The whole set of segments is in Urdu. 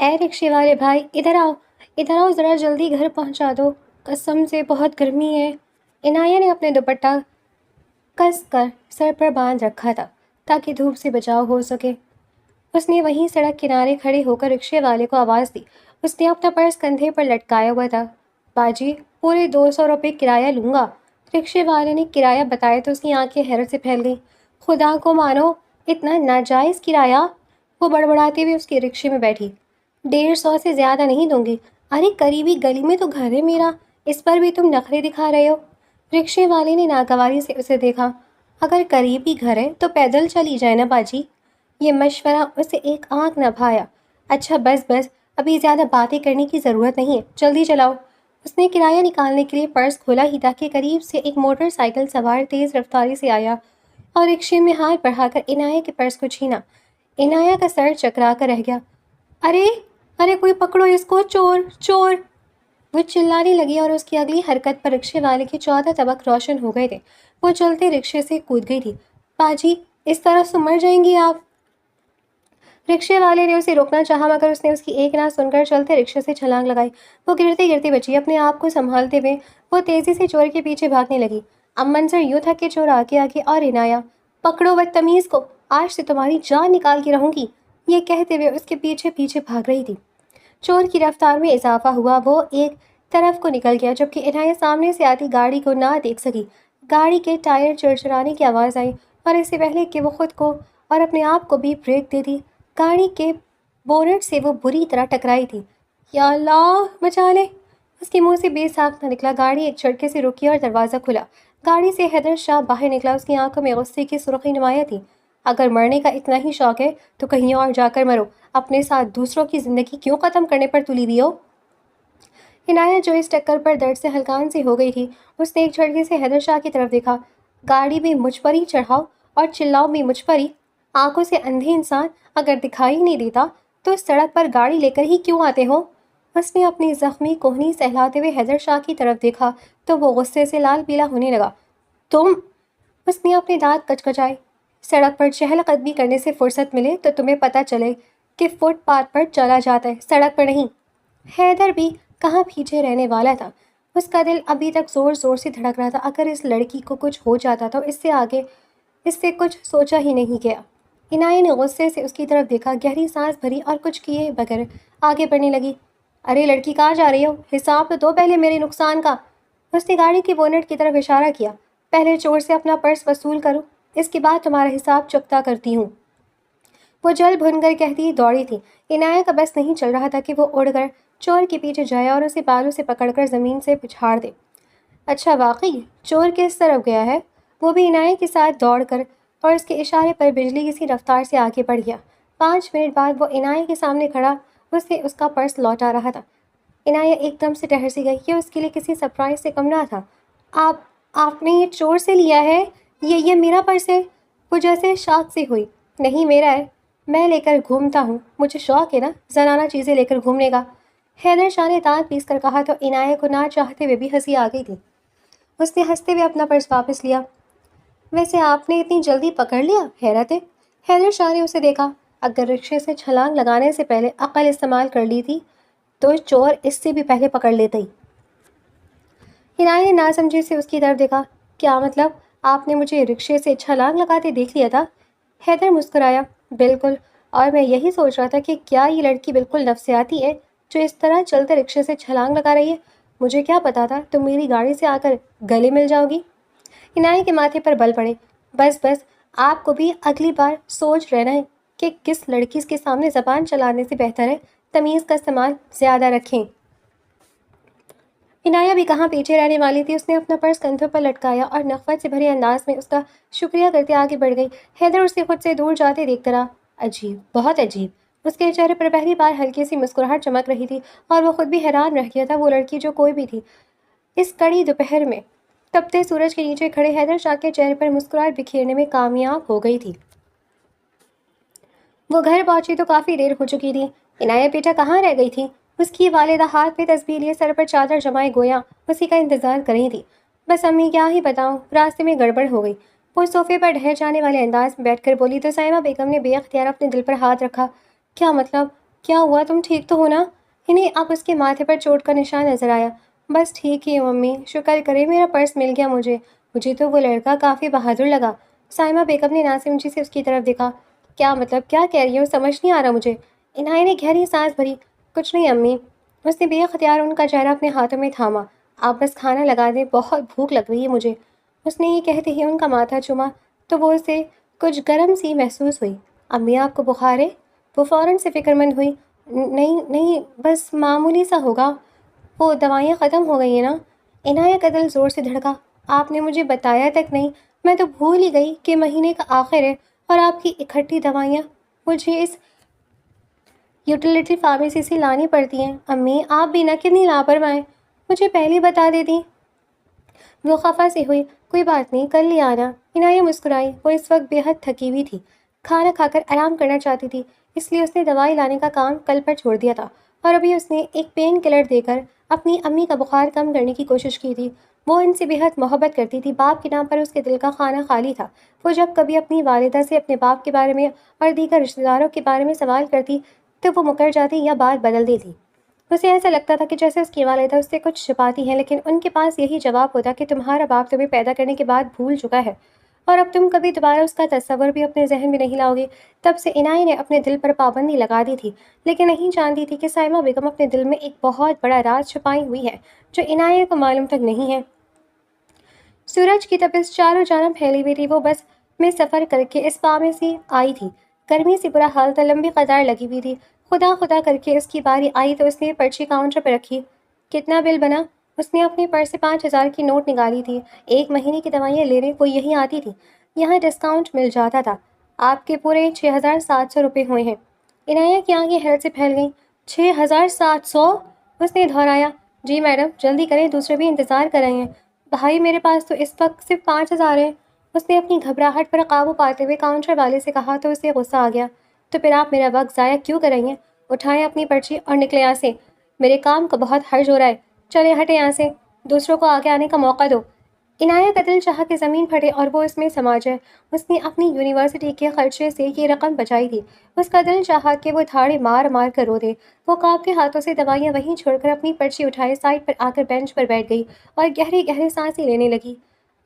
اے رکشے والے بھائی، ادھر آؤ ذرا، جلدی گھر پہنچا دو، قسم سے بہت گرمی ہے۔ عنایہ نے اپنے دوپٹہ کس کر سر پر باندھ رکھا تھا تاکہ دھوپ سے بچاؤ ہو سکے۔ اس نے وہیں سڑک کنارے کھڑے ہو کر رکشے والے کو آواز دی۔ اس نے اپنا پرس کندھے پر لٹکایا ہوا تھا۔ باجی، پورے 200 روپے کرایہ لوں گا۔ رکشے والے نے کرایہ بتایا تو اس کی آنکھیں حیرت سے پھیل گئیں۔ خدا کو مانو، اتنا ناجائز کرایہ؟ وہ بڑبڑاتے ہوئے اس کے رکشے میں بیٹھی۔ 150 سے زیادہ نہیں دوں گی۔ ارے قریبی گلی میں تو گھر ہے میرا، اس پر بھی تم نخرے دکھا رہے ہو۔ رکشے والے نے ناگواری سے اسے دیکھا۔ اگر قریبی گھر ہے تو پیدل چلی جائے نا باجی۔ یہ مشورہ اسے ایک آنکھ نہ بھایا۔ اچھا بس، ابھی زیادہ باتیں کرنے کی ضرورت نہیں ہے، جلدی چلاؤ۔ اس نے کرایہ نکالنے کے لیے پرس کھولا ہی تھا کہ قریب سے ایک موٹر سائیکل سوار تیز رفتاری سے آیا اور رکشے میں ہاتھ بڑھا کر عنایہ کے پرس کو چھینا۔ عنایہ کا سر چکرا کر رہ گیا۔ ارے کوئی پکڑو اس کو، چور چور! وہ چلانے لگی اور اس کی اگلی حرکت پر رکشے والے کے 14 طبق روشن ہو گئے تھے۔ وہ چلتے رکشے سے کود گئی تھی۔ باجی، اس طرح سے مر جائیں گی آپ۔ رکشے والے نے اسے روکنا چاہا مگر اس نے اس کی ایک نہ سن کر چلتے رکشے سے چھلانگ لگائی۔ وہ گرتے گرتے بچی۔ اپنے آپ کو سنبھالتے ہوئے وہ تیزی سے چور کے پیچھے بھاگنے لگی۔ اب منظر یوں تھا کہ چور آگے آگے اور عنایہ، پکڑو بدتمیز کو، آج سے تمہاری جان نکال کے رہوں گی، یہ کہتے ہوئے اس کے پیچھے پیچھے بھاگ رہی تھی۔ چور کی رفتار میں اضافہ ہوا۔ وہ ایک طرف کو نکل گیا جبکہ عنایہ سامنے سے آتی گاڑی کو نہ دیکھ سکی۔ گاڑی کے ٹائر چرچرانے کی آواز آئی اور اس سے پہلے کہ وہ خود کو اور اپنے آپ کو بھی بریک دے دی، گاڑی کے بونٹ سے وہ بری طرح ٹکرائی تھی۔ یا اللہ بچا لے! اس کے منہ سے بے ساختہ نکلا۔ گاڑی ایک جھٹکے سے رکی اور دروازہ کھلا۔ گاڑی سے حیدر شاہ باہر نکلا۔ اس کی آنکھوں میں غصے کی سرخی نمایاں تھی۔ اگر مرنے کا اتنا ہی شوق ہے تو کہیں اور جا کر مرو، اپنے ساتھ دوسروں کی زندگی کیوں ختم کرنے پر تلی ہوئی ہو؟ عنایہ جو اس ٹکر پر درد سے ہلکان سی ہو گئی تھی، اس نے ایک جھٹکے سے حیدر شاہ کی طرف دیکھا۔ گاڑی بھی مجھ پر ہی چڑھاؤ اور چلاؤ بھی مجھ پر ہی۔ آنکھوں سے اندھے انسان اگر دکھائی نہیں دیتا تو اس سڑک پر گاڑی لے کر ہی کیوں آتے ہو؟ اس نے اپنی زخمی کوہنی سہلاتے ہوئے حیدر شاہ کی طرف دیکھا تو وہ غصے سے لال پیلا ہونے لگا۔ تم! اس نے اپنے دانت کچکچائے۔ سڑک پر چہل قدمی کرنے سے فرصت ملے تو تمہیں پتہ چلے کہ فٹ پاتھ پر چلا جاتا ہے، سڑک پر نہیں۔ حیدر بھی کہاں پیچھے رہنے والا تھا۔ اس کا دل ابھی تک زور زور سے دھڑک رہا تھا۔ اگر اس لڑکی کو کچھ ہو جاتا تو اس سے آگے اس سے کچھ سوچا ہی نہیں گیا۔ عنایہ نے غصے سے اس کی طرف دیکھا، گہری سانس بھری اور کچھ کیے بغیر آگے بڑھنے لگی۔ ارے لڑکی، کہاں جا رہی ہو؟ حساب تو دو پہلے میرے نقصان کا۔ اس نے گاڑی کے بونٹ کی طرف اشارہ کیا۔ پہلے چور سے اپنا پرس وصول کرو، اس کے بعد تمہارا حساب چکتا کرتی ہوں۔ وہ جل بھن کر کہتی دوڑی تھی۔ عنایہ کا بس نہیں چل رہا تھا کہ وہ اڑ کر چور کے پیچھے جائے اور اسے بالوں سے پکڑ کر زمین سے پچھاڑ دے۔ اچھا واقعی چور کس طرف گیا ہے؟ وہ بھی عنایہ کے ساتھ دوڑ کر اور اس کے اشارے پر بجلی کی سی رفتار سے آگے بڑھ گیا۔ 5 منٹ بعد وہ عنایہ کے سامنے کھڑا اسے اس کا پرس لوٹا رہا تھا۔ عنایہ ایک دم سے ٹھہر سی گئی۔ یہ اس کے لیے کسی سرپرائز سے کم نہ تھا۔ آپ نے یہ چور سے لیا ہے؟ یہ میرا پرس ہے۔ وہ جیسے شاک سے ہوئی۔ نہیں میرا ہے، میں لے کر گھومتا ہوں، مجھے شوق ہے نا زنانہ چیزیں لے کر گھومنے کا۔ حیدر شاہ نے دانت پیس کر کہا تو عنایہ کو نہ چاہتے ہوئے بھی ہنسی آ گئی تھی۔ اس نے ہنستے ہوئے اپنا پرس واپس لیا۔ ویسے آپ نے اتنی جلدی پکڑ لیا، حیرت ہے۔ حیدر شاہ نے اسے دیکھا۔ اگر رکشے سے چھلانگ لگانے سے پہلے عقل استعمال کر لی تھی تو چور اس سے بھی پہلے پکڑ لیتے ہی۔ عنایہ نے ناسمجھی سے اس کی طرف دیکھا۔ کیا مطلب؟ آپ نے مجھے رکشے سے چھلانگ لگاتے دیکھ لیا تھا؟ حیدر مسکرایا۔ بالکل، اور میں یہی سوچ رہا تھا کہ کیا یہ لڑکی بالکل نفسیاتی ہے جو اس طرح چلتے رکشے سے چھلانگ لگا رہی ہے؟ مجھے کیا پتا تھا تم میری گاڑی سے آ کر گلے مل جاؤ گی۔ عنایہ کے ماتھے پر بل پڑے۔ بس آپ کو بھی اگلی بار سوچ رہنا ہے کہ کس لڑکی کے سامنے زبان چلانے سے بہتر ہے تمیز کا استعمال زیادہ رکھیں۔ عنایہ بھی کہاں پیچھے رہنے والی تھی۔ اس نے اپنا پرس کندھوں پر لٹکایا اور نخوت سے بھرے انداز میں اس کا شکریہ کرتے آگے بڑھ گئی۔ حیدر اسے خود سے دور جاتے دیکھتا رہا۔ عجیب، بہت عجیب۔ اس کے چہرے پر پہلی بار ہلکی سی مسکراہٹ چمک رہی تھی اور وہ خود بھی حیران رہ گیا تھا۔ وہ لڑکی جو کوئی بھی تھی، اس کڑی دوپہر میں تپتے سورج کے نیچے کھڑے حیدر شاہ کے چہرے پر مسکراہٹ بکھیرنے میں کامیاب ہو گئی تھی۔ وہ گھر پہنچی تو کافی دیر ہو چکی تھی۔ عنایہ بیٹا کہاں رہ گئی تھی؟ اس کی والدہ ہاتھ میں تسبیح لیے سر پر چادر جمائے گویا اسی کا انتظار کر رہی تھی۔ بس امی کیا ہی بتاؤں، راستے میں گڑبڑ ہو گئی۔ وہ صوفے پر ڈھہ جانے والے انداز میں بیٹھ کر بولی تو سائمہ بیگم نے بے اختیار اپنے دل پر ہاتھ رکھا۔ کیا مطلب؟ کیا ہوا؟ تم ٹھیک تو ہو نا؟ انہیں اب اس کے ماتھے پر چوٹ کا نشان نظر آیا۔ بس ٹھیک ہی ہوں امی، شکر کرے میرا پرس مل گیا مجھے۔ مجھے تو وہ لڑکا کافی بہادر لگا۔ سائمہ بیگم نے ناسمجھی سے اس کی طرف دیکھا۔ کیا مطلب؟ کیا کہہ رہی ہوں؟ سمجھ نہیں آ رہا مجھے۔ عنایہ نے گہری سانس بھری۔ کچھ نہیں امی۔ اس نے بے اختیار ان کا چہرہ اپنے ہاتھوں میں تھاما۔ آپ بس کھانا لگا دیں، بہت بھوک لگ رہی ہے مجھے۔ اس نے یہ کہتے ہی ان کا ماتھا چوما تو وہ اسے کچھ گرم سی محسوس ہوئی۔ امی آپ کو بخار ہے؟ وہ فوراً سے فکر مند ہوئی۔ نہیں نہیں، بس معمولی سا ہوگا۔ وہ دوائیاں ختم ہو گئی ہیں نا؟ عنایہ کا دل زور سے دھڑکا۔ آپ نے مجھے بتایا تک نہیں، میں تو بھول ہی گئی کہ مہینے کا آخر ہے اور آپ کی اکٹھی دوائیاں مجھے اس یوٹیلیٹی فارمیسی سے لانی پڑتی ہیں۔ امی آپ بھی نہ کتنی لاپرواہ ہیں، مجھے پہلے بتا دیتی۔ وہ خفا سی ہوئی۔ کوئی بات نہیں، کل لے آنا۔ عنایہ مسکرائی۔ وہ اس وقت بے حد تھکی ہوئی تھی، کھانا کھا کر آرام کرنا چاہتی تھی، اس لیے اس نے دوائی لانے کا کام کل پر چھوڑ دیا تھا، اور ابھی اس نے ایک پین کلر دے کر اپنی امی کا بخار کم کرنے کی کوشش کی تھی۔ وہ ان سے بے حد محبت کرتی تھی، باپ کے نام پر اس کے دل کا خانہ خالی تھا۔ وہ جب کبھی اپنی والدہ سے اپنے باپ کے بارے میں اور دیگر رشتہ داروں کے بارے میں سوال کرتی تو وہ مکر جاتی یا بات بدل دیتی۔ اسے ایسا لگتا تھا کہ جیسے اس کی والدہ اس سے کچھ چھپاتی ہیں، لیکن ان کے پاس یہی جواب ہوتا کہ تمہارا باپ تمہیں پیدا کرنے کے بعد بھول چکا ہے اور اب تم کبھی دوبارہ اس کا تصور بھی اپنے ذہن میں نہیں لاؤ گے۔ تب سے عنایہ نے اپنے دل پر پابندی لگا دی تھی، لیکن نہیں جانتی تھی کہ سائمہ بیگم اپنے دل میں ایک بہت بڑا راز چھپائی ہوئی ہے جو عنایہ کو معلوم تک نہیں ہے۔ سورج کی تپش چاروں جانب پھیلی ہوئی تھی۔ وہ بس میں سفر کر کے اس فارمیسی آئی تھی۔ گرمی سے برا حال تھا، لمبی قطار لگی ہوئی تھی۔ خدا خدا کر کے اس کی باری آئی تو اس نے پرچی کاؤنٹر پہ رکھی۔ کتنا بل بنا؟ اس نے اپنے پرس سے 5,000 کی نوٹ نکالی تھی۔ ایک مہینے کی دوائیاں لینے وہ یہیں آتی تھی، یہاں ڈسکاؤنٹ مل جاتا تھا۔ آپ کے پورے 6,700 روپے ہوئے ہیں۔ عنایہ کی آنکھیں حیرت سے پھیل گئیں۔ 6,700؟ اس نے دہرایا۔ جی میڈم، جلدی کریں، دوسرے بھی انتظار کر رہے ہیں۔ بھائی میرے پاس تو اس وقت صرف 5,000 ہیں۔ اس نے اپنی گھبراہٹ پر قابو پاتے ہوئے کاؤنٹر والے سے کہا تو اسے غصہ آ گیا۔ تو پھر آپ میرا وقت ضائع کیوں کر رہی ہیں؟ اٹھائیں اپنی پرچی اور نکلیں یہاں سے، میرے کام کا بہت حرج ہو رہا ہے۔ چلیں ہٹیں یہاں سے، دوسروں کو آگے آنے کا موقع دو۔ عنایہ کا دل چاہا کہ زمین پھٹے اور وہ اس میں سما جائے۔ اس نے اپنی یونیورسٹی کے خرچے سے یہ رقم بچائی تھی۔ اس کا دل چاہا کہ وہ دھاڑے مار مار کر رو دے۔ وہ کانپتے ہاتھوں سے دوائیاں وہیں چھوڑ کر اپنی پرچی اٹھائے سائڈ پر آ کر بینچ پر بیٹھ گئی اور گہری گہری سانسیں لینے لگی۔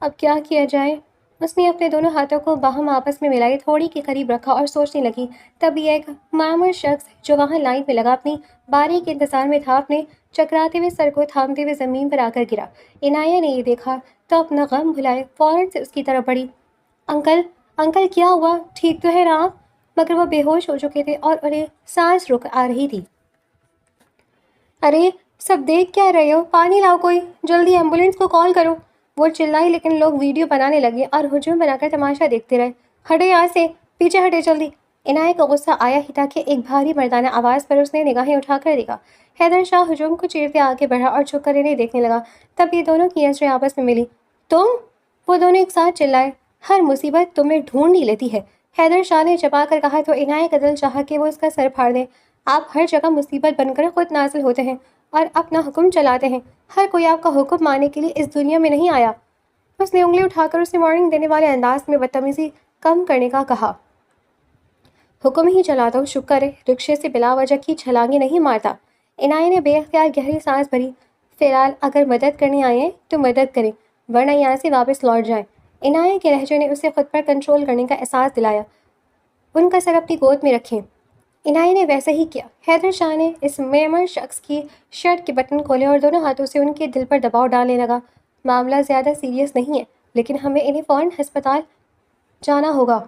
اب کیا کیا جائے؟ اس نے اپنے دونوں ہاتھوں کو باہم آپس میں ملائے، تھوڑی کے قریب رکھا اور سوچنے لگی۔ تبھی ایک معمر شخص جو وہاں لائن میں لگا اپنی باری کے انتظار میں تھا، اپنے چکراتے ہوئے سر کو تھامتے ہوئے زمین پر آ کر گرا۔ عنایہ نے یہ دیکھا تو اپنا غم بھلائے فوراً سے اس کی طرف بڑھی۔ انکل، انکل کیا ہوا؟ ٹھیک تو ہے نا آپ؟ مگر وہ بے ہوش ہو چکے تھے اور انہیں سانس رک آ رہی تھی۔ ارے سب دیکھ کیا رہے ہو؟ پانی لاؤ، کوئی جلدی ایمبولینس کو کال کرو۔ وہ چلائی لیکن لوگ ویڈیو بنانے لگے اور ہجوم بنا کر تماشا دیکھتے رہے۔ ہٹے یہاں سے، پیچھے ہٹے جلدی۔ عنایہ کو غصہ آیا ہی تھا کہ ایک بھاری مردانہ آواز پر اس نے نگاہیں اٹھا کر دیکھا۔ حیدر شاہ ہجوم کو چیرتے آگے بڑھا اور جھک کر انہیں دیکھنے لگا۔ تب یہ دونوں کی نظریں آپس میں ملی۔ تم؟ وہ دونوں ایک ساتھ چلائے۔ ہر مصیبت تمہیں ڈھونڈ ہی لیتی ہے، حیدر شاہ نے چپا کر کہا تو عنایہ کا دل چاہا کہ وہ اس کا سر پھاڑ دیں۔ آپ ہر جگہ مصیبت بن کر خود نازل ہوتے ہیں اور اپنا حکم چلاتے ہیں، ہر کوئی آپ کا حکم ماننے کے لیے اس دنیا میں نہیں آیا۔ اس نے انگلی اٹھا کر اسے وارننگ دینے والے انداز میں بدتمیزی کم کرنے کا کہا۔ حکم ہی چلاتا ہوں، شکر ہے رکشے سے بلا وجہ کی چھلانگیں نہیں مارتا۔ عنایہ نے بے اختیار گہری سانس بھری۔ فی الحال اگر مدد کرنے آئے ہیں تو مدد کریں، ورنہ یہاں سے واپس لوٹ جائیں۔ عنایہ کے لہجے نے اسے خود پر کنٹرول کرنے کا احساس دلایا۔ ان کا سر اپنی گود میں رکھیں۔ عنایہ نے ویسا ہی کیا۔ حیدر شاہ نے اس معمر شخص کی شرٹ کے بٹن کھولے اور دونوں ہاتھوں سے ان کے دل پر دباؤ ڈالنے لگا۔ معاملہ زیادہ سیریس نہیں ہے، لیکن ہمیں انہیں فوراً ہسپتال جانا ہوگا۔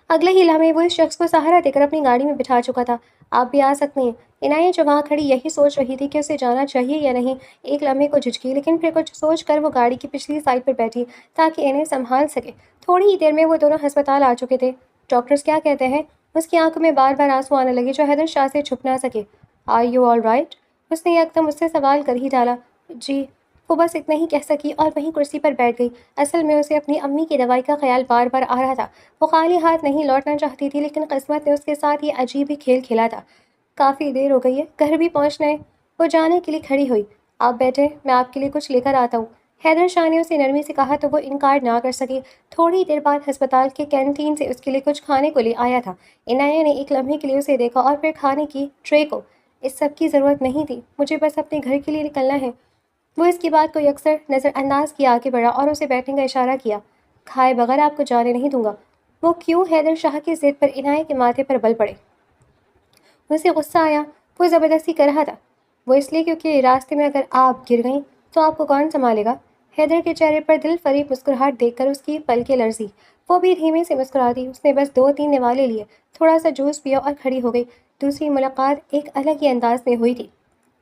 اگلے ہی لمحے وہ اس شخص کو سہارا دے کر اپنی گاڑی میں بٹھا چکا تھا۔ آپ بھی آ سکتے ہیں۔ عنایہ جو وہاں کھڑی یہی سوچ رہی تھی کہ اسے جانا چاہیے یا نہیں۔ ایک لمحے کو جھجکی، لیکن پھر کچھ سوچ کر وہ گاڑی کی پچھلی سائڈ پر بیٹھی تاکہ انہیں سنبھال سکے۔ تھوڑی ہی دیر میں وہ دونوں ہسپتال آ چکے تھے۔ ڈاکٹرز کیا کہتے ہیں؟ اس کی آنکھوں میں بار بار آنسو آنے لگے جو حیدر شاہ سے چھپ نہ سکے۔ Are you all right? اس نے یکدم اس سے سوال کر ہی ڈالا۔ جی۔ وہ بس اتنا ہی کہہ سکی اور وہیں کرسی پر بیٹھ گئی۔ اصل میں اسے اپنی امی کی دوائی کا خیال بار بار آ رہا تھا۔ وہ خالی ہاتھ نہیں لوٹنا چاہتی تھی، لیکن قسمت نے اس کے ساتھ یہ عجیب ہی کھیل کھیلا تھا۔ کافی دیر ہو گئی ہے، گھر بھی پہنچنا ہے۔ وہ جانے کے لیے کھڑی ہوئی۔ آپ بیٹھیں، میں آپ کے لیے کچھ لے کر آتا ہوں۔ حیدر شاہ نے اسے نرمی سے کہا تو وہ انکار نہ کر سکی۔ تھوڑی دیر بعد ہسپتال کے کینٹین سے اس کے لیے کچھ کھانے کو لے آیا تھا۔ عنایہ نے ایک لمحے کے لیے اسے دیکھا اور پھر کھانے کی ٹرے کو۔ اس سب کی ضرورت نہیں تھی، مجھے بس اپنے گھر کے لیے نکلنا ہے۔ وہ اس کی بات کو یکسر نظر انداز کیا آگے بڑھا اور اسے بیٹھنے کا اشارہ کیا۔ کھائے بغیر آپ کو جانے نہیں دوں گا۔ وہ کیوں؟ حیدر شاہ کی ضد پر عنایہ کے ماتھے پر بل پڑے۔ اسے غصہ آیا۔ وہ زبردستی کر رہا تھا۔ وہ اس لیے کیونکہ راستے میں اگر آپ گر گئیں تو آپ کو کون سنبھالے گا؟ حیدر کے چہرے پر دل فریب مسکراہٹ دیکھ کر اس کی پلکیں لرزی۔ وہ بھی دھیمے سے مسکرا دی۔ اس نے بس 2-3 نوالے لیے، تھوڑا سا جوس پیا اور کھڑی ہو گئی۔ دوسری ملاقات ایک الگ ہی انداز میں ہوئی تھی۔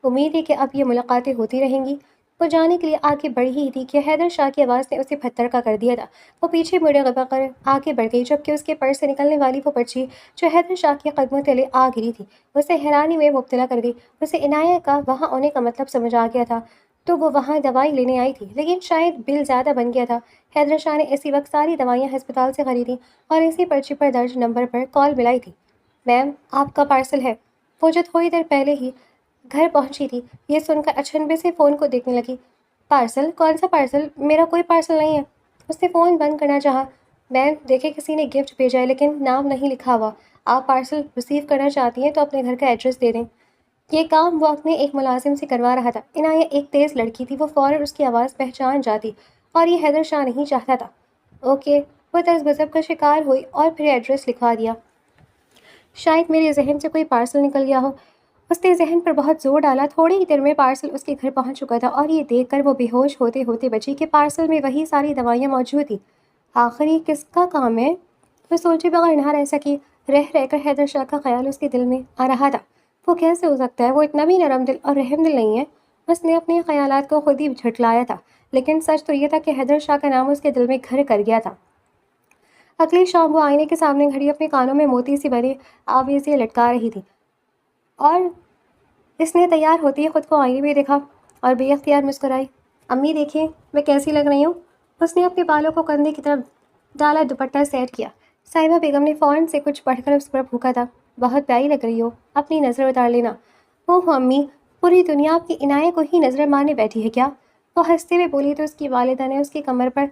امید ہے کہ اب یہ ملاقاتیں ہوتی رہیں گی۔ وہ جانے کے لیے آگے بڑھ ہی تھی کہ حیدر شاہ کی آواز نے اسے پتھر کا کر دیا تھا۔ وہ پیچھے مڑے غبا کر آگے بڑھ گئی، جبکہ اس کے پرس سے نکلنے والی وہ پرچی جو حیدر شاہ کے قدموں تلے آ گری تھی اسے حیرانی میں مبتلا کر دی۔ اسے عنایہ کا وہاں ہونے کا مطلب سمجھ آ گیا تھا تو وہ وہاں دوائی لینے آئی تھی، لیکن شاید بل زیادہ بن گیا تھا۔ حیدر شاہ نے اسی وقت ساری دوائیاں ہسپتال سے خریدیں اور اسی پرچی پر درج نمبر پر کال ملائی تھی۔ میم، آپ کا پارسل ہے۔ وہ جو تھوڑی دیر پہلے ہی گھر پہنچی تھی، یہ سن کر اچنبے سے فون کو دیکھنے لگی۔ پارسل؟ کون سا پارسل؟ میرا کوئی پارسل نہیں ہے۔ اس نے فون بند کرنا چاہا۔ میم، دیکھیں کسی نے گفٹ بھیجا ہے لیکن نام نہیں لکھا ہوا۔ آپ پارسل ریسیو کرنا چاہتی ہیں تو اپنے گھر کا ایڈریس دے دیں۔ یہ کام وہ اپنے ایک ملازم سے کروا رہا تھا۔ عنایہ ایک تیز لڑکی تھی، وہ فوراً اس کی آواز پہچان جاتی اور یہ حیدر شاہ نہیں چاہتا تھا۔ اوکے، وہ طرز بزب کا شکار ہوئی اور پھر ایڈریس لکھوا دیا۔ شاید میرے ذہن سے کوئی پارسل نکل گیا ہو۔ اس نے ذہن پر بہت زور ڈالا۔ تھوڑی ہی دیر میں پارسل اس کے گھر پہنچ چکا تھا اور یہ دیکھ کر وہ بے ہوش ہوتے ہوتے بچی کہ پارسل میں وہی ساری دوائیاں موجود تھیں۔ آخر یہ کس کا کام ہے؟ وہ سوچے بغیر نہ رہ سکی۔ رہ کر حیدر شاہ کا خیال اس کے دل میں آ رہا تھا۔ وہ کیسے ہو سکتا ہے؟ وہ اتنا بھی نرم دل اور رحم دل نہیں ہے۔ اس نے اپنے خیالات کو خود ہی جھٹلایا تھا، لیکن سچ تو یہ تھا کہ حیدر شاہ کا نام اس کے دل میں گھر کر گیا تھا۔ اگلی شام وہ آئینے کے سامنے کھڑی اپنے کانوں میں موتی سی بنی آویزیں لٹکا رہی تھی اور اس نے تیار ہوتی ہے خود کو آئینے میں دیکھا اور بے اختیار مسکرائی۔ امی دیکھیں میں کیسی لگ رہی ہوں؟ اس نے اپنے بالوں کو کندھے کی طرف ڈالا، دوپٹہ سیٹ کیا۔ صاحبہ بیگم نے فون سے کچھ پڑھ کر اس پر پھونکا تھا۔ بہت پیاری لگ رہی ہو، اپنی نظر اتار لینا۔ اوہ امی، پوری دنیا آپ کی عنایہ کو ہی نظر مارنے بیٹھی ہے کیا؟ وہ ہنستے ہوئے بولی تو اس کی والدہ نے اس کی کمر پر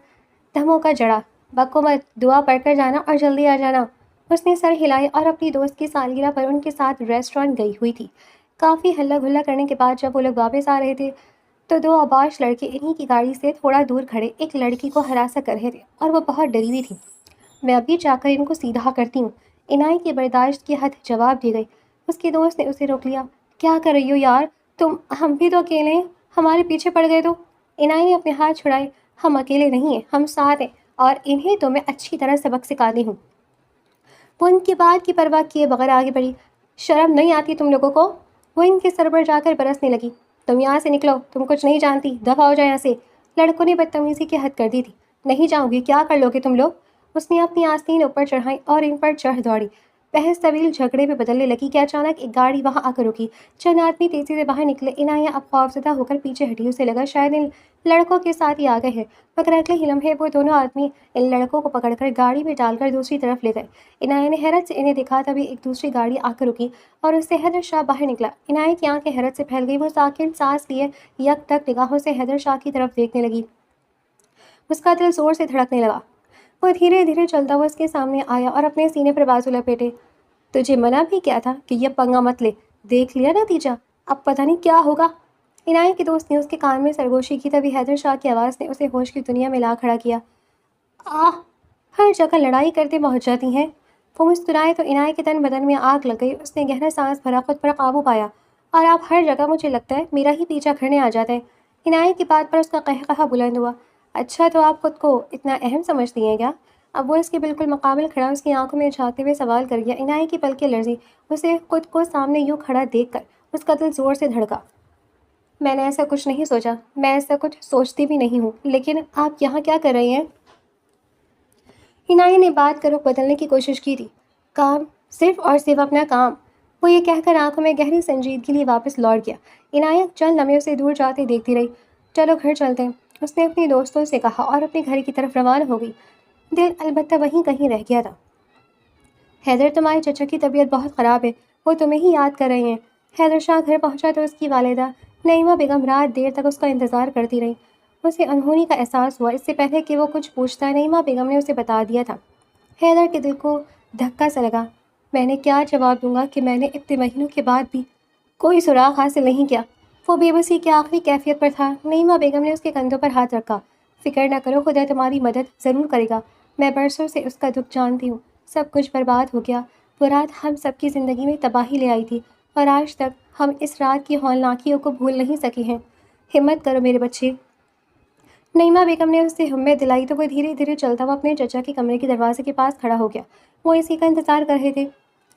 دھموکا جڑا۔ بکو مت، دعا پڑھ کر جانا اور جلدی آ جانا۔ اس نے سر ہلایا اور اپنی دوست کی سالگرہ پر ان کے ساتھ ریسٹورانٹ گئی ہوئی تھی۔ کافی ہلا گلا کرنے کے بعد جب وہ لوگ واپس آ رہے تھے تو 2 آباش لڑکے انہی کی گاڑی سے تھوڑا دور کھڑے ایک لڑکی کو ہراساں کر رہے تھے اور وہ بہت ڈری ہوئی تھی۔ میں ابھی جا کر ان کو سیدھا کرتی ہوں، عنایہ کی برداشت کی حد جواب دی گئی۔ اس کی دوست نے اسے روک لیا۔ کیا کر رہی ہو یار تم؟ ہم بھی تو اکیلے ہیں، ہمارے پیچھے پڑ گئے تو؟ عنایہ نے اپنے ہاتھ چھڑائے۔ ہم اکیلے نہیں ہیں، ہم ساتھ ہیں اور انہیں تو میں اچھی طرح سبق سکھاتی ہوں۔ وہ ان کی بات کی پرواہ کیے بغیر آگے بڑھی۔ شرم نہیں آتی تم لوگوں کو؟ وہ ان کے سر پر جا کر برسنے لگی۔ تم یہاں سے نکلو، تم کچھ نہیں جانتی، دفع ہو جائے یہاں سے۔ لڑکوں نے بدتمیزی کی حد کر دی تھی۔ نہیں جاؤں گی، کیا کر لو گے تم لوگ؟ اس نے اپنی آستین اوپر چڑھائی اور ان پر چڑھ دوڑی۔ بحث طویل جھگڑے میں بدلنے لگی کہ اچانک ایک گاڑی وہاں آ کر رکی۔ چند آدمی تیزی سے باہر نکلے۔ عنایہ اب خوفزدہ ہو کر پیچھے ہٹی۔ اسے لگا شاید ان لڑکوں کے ساتھ ہی آ گئے ہیں، مگر اگلے ہی لمحے وہ دونوں آدمی ان لڑکوں کو پکڑ کر گاڑی میں ڈال کر دوسری طرف لے گئے۔ عنایہ نے حیرت سے انہیں دیکھا، تبھی ایک دوسری گاڑی آ کر رکی اور اس سے حیدر شاہ باہر نکلا۔ عنایہ کی آنکھیں حیرت سے پھیل گئی۔ وہ ساکن سانس لیے یک تک نگاہوں سے حیدر شاہ کی طرف دیکھنے لگی۔ اس کا دل زور سے دھڑکنے لگا۔ وہ دھیرے دھیرے چلتا ہوا اس کے سامنے آیا اور اپنے سینے پر بازو لپیٹے۔ تجھے منع بھی کیا تھا کہ یہ پنگا مت لے، دیکھ لیا نتیجہ، اب پتہ نہیں کیا ہوگا۔ عنایہ کی دوست نے اس کے کان میں سرگوشی کی، تبھی حیدر شاہ کی آواز نے اسے ہوش کی دنیا میں لا کھڑا کیا۔ آہ، ہر جگہ لڑائی کرتے پہنچ جاتی ہیں۔ وہ مسکرائے تو عنایہ کے تن بدن میں آگ لگ گئی۔ اس نے گہرا سانس بھرا، خود پر قابو پایا۔ اور آپ ہر جگہ مجھے لگتا ہے میرا ہی پیچھا کرنے آ جاتے ہیں۔ عنایہ کی بات پر اس کا قہقہا بلند ہوا۔ اچھا، تو آپ خود کو اتنا اہم سمجھتی ہیں کیا؟ اب وہ اس کے بالکل مقابل کھڑا اس کی آنکھوں میں جھانکتے ہوئے سوال کر گیا۔ عنایہ کی پلکیں لرزیں۔ اسے خود کو سامنے یوں کھڑا دیکھ کر اس کا دل زور سے دھڑکا۔ میں نے ایسا کچھ نہیں سوچا، میں ایسا کچھ سوچتی بھی نہیں ہوں، لیکن آپ یہاں کیا کر رہی ہیں؟ عنایہ نے بات کا رخ بدلنے کی کوشش کی تھی۔ کام، صرف اور صرف اپنا کام۔ وہ یہ کہہ کر آنکھوں میں گہری سنجیدگی لیے واپس لوٹ گیا۔ عنایہ چند لمحے اسے دور جاتے دیکھتی رہی۔ چلو گھر چلتے ہیں، اس نے اپنی دوستوں سے کہا اور اپنے گھر کی طرف روانہ ہو گئی۔ دل البتہ وہیں کہیں رہ گیا تھا۔ حیدر، تمہارے چچا کی طبیعت بہت خراب ہے، وہ تمہیں ہی یاد کر رہے ہیں۔ حیدر شاہ گھر پہنچا تو اس کی والدہ نعیمہ بیگم رات دیر تک اس کا انتظار کرتی رہی۔ اسے انہونی کا احساس ہوا۔ اس سے پہلے کہ وہ کچھ پوچھتا نعیمہ بیگم نے اسے بتا دیا تھا۔ حیدر کے دل کو دھکا سا لگا۔ میں نے کیا جواب دوں گا کہ میں نے اتنے مہینوں کے بعد بھی کوئی سراغ حاصل نہیں کیا؟ وہ بے بسی کی آخری کیفیت پر تھا۔ نعیمہ بیگم نے اس کے کندھوں پر ہاتھ رکھا۔ فکر نہ کرو، خدا تمہاری مدد ضرور کرے گا۔ میں برسوں سے اس کا دکھ جانتی ہوں۔ سب کچھ برباد ہو گیا۔ وہ رات ہم سب کی زندگی میں تباہی لے آئی تھی، اور آج تک ہم اس رات کی ہولناکیوں کو بھول نہیں سکے ہیں۔ ہمت کرو میرے بچے۔ نعیمہ بیگم نے اسے ہمت دلائی تو وہ دھیرے دھیرے چلتا ہوا اپنے چچا کے کمرے کے دروازے کے پاس کھڑا ہو گیا۔ وہ اسی کا انتظار کر رہے تھے۔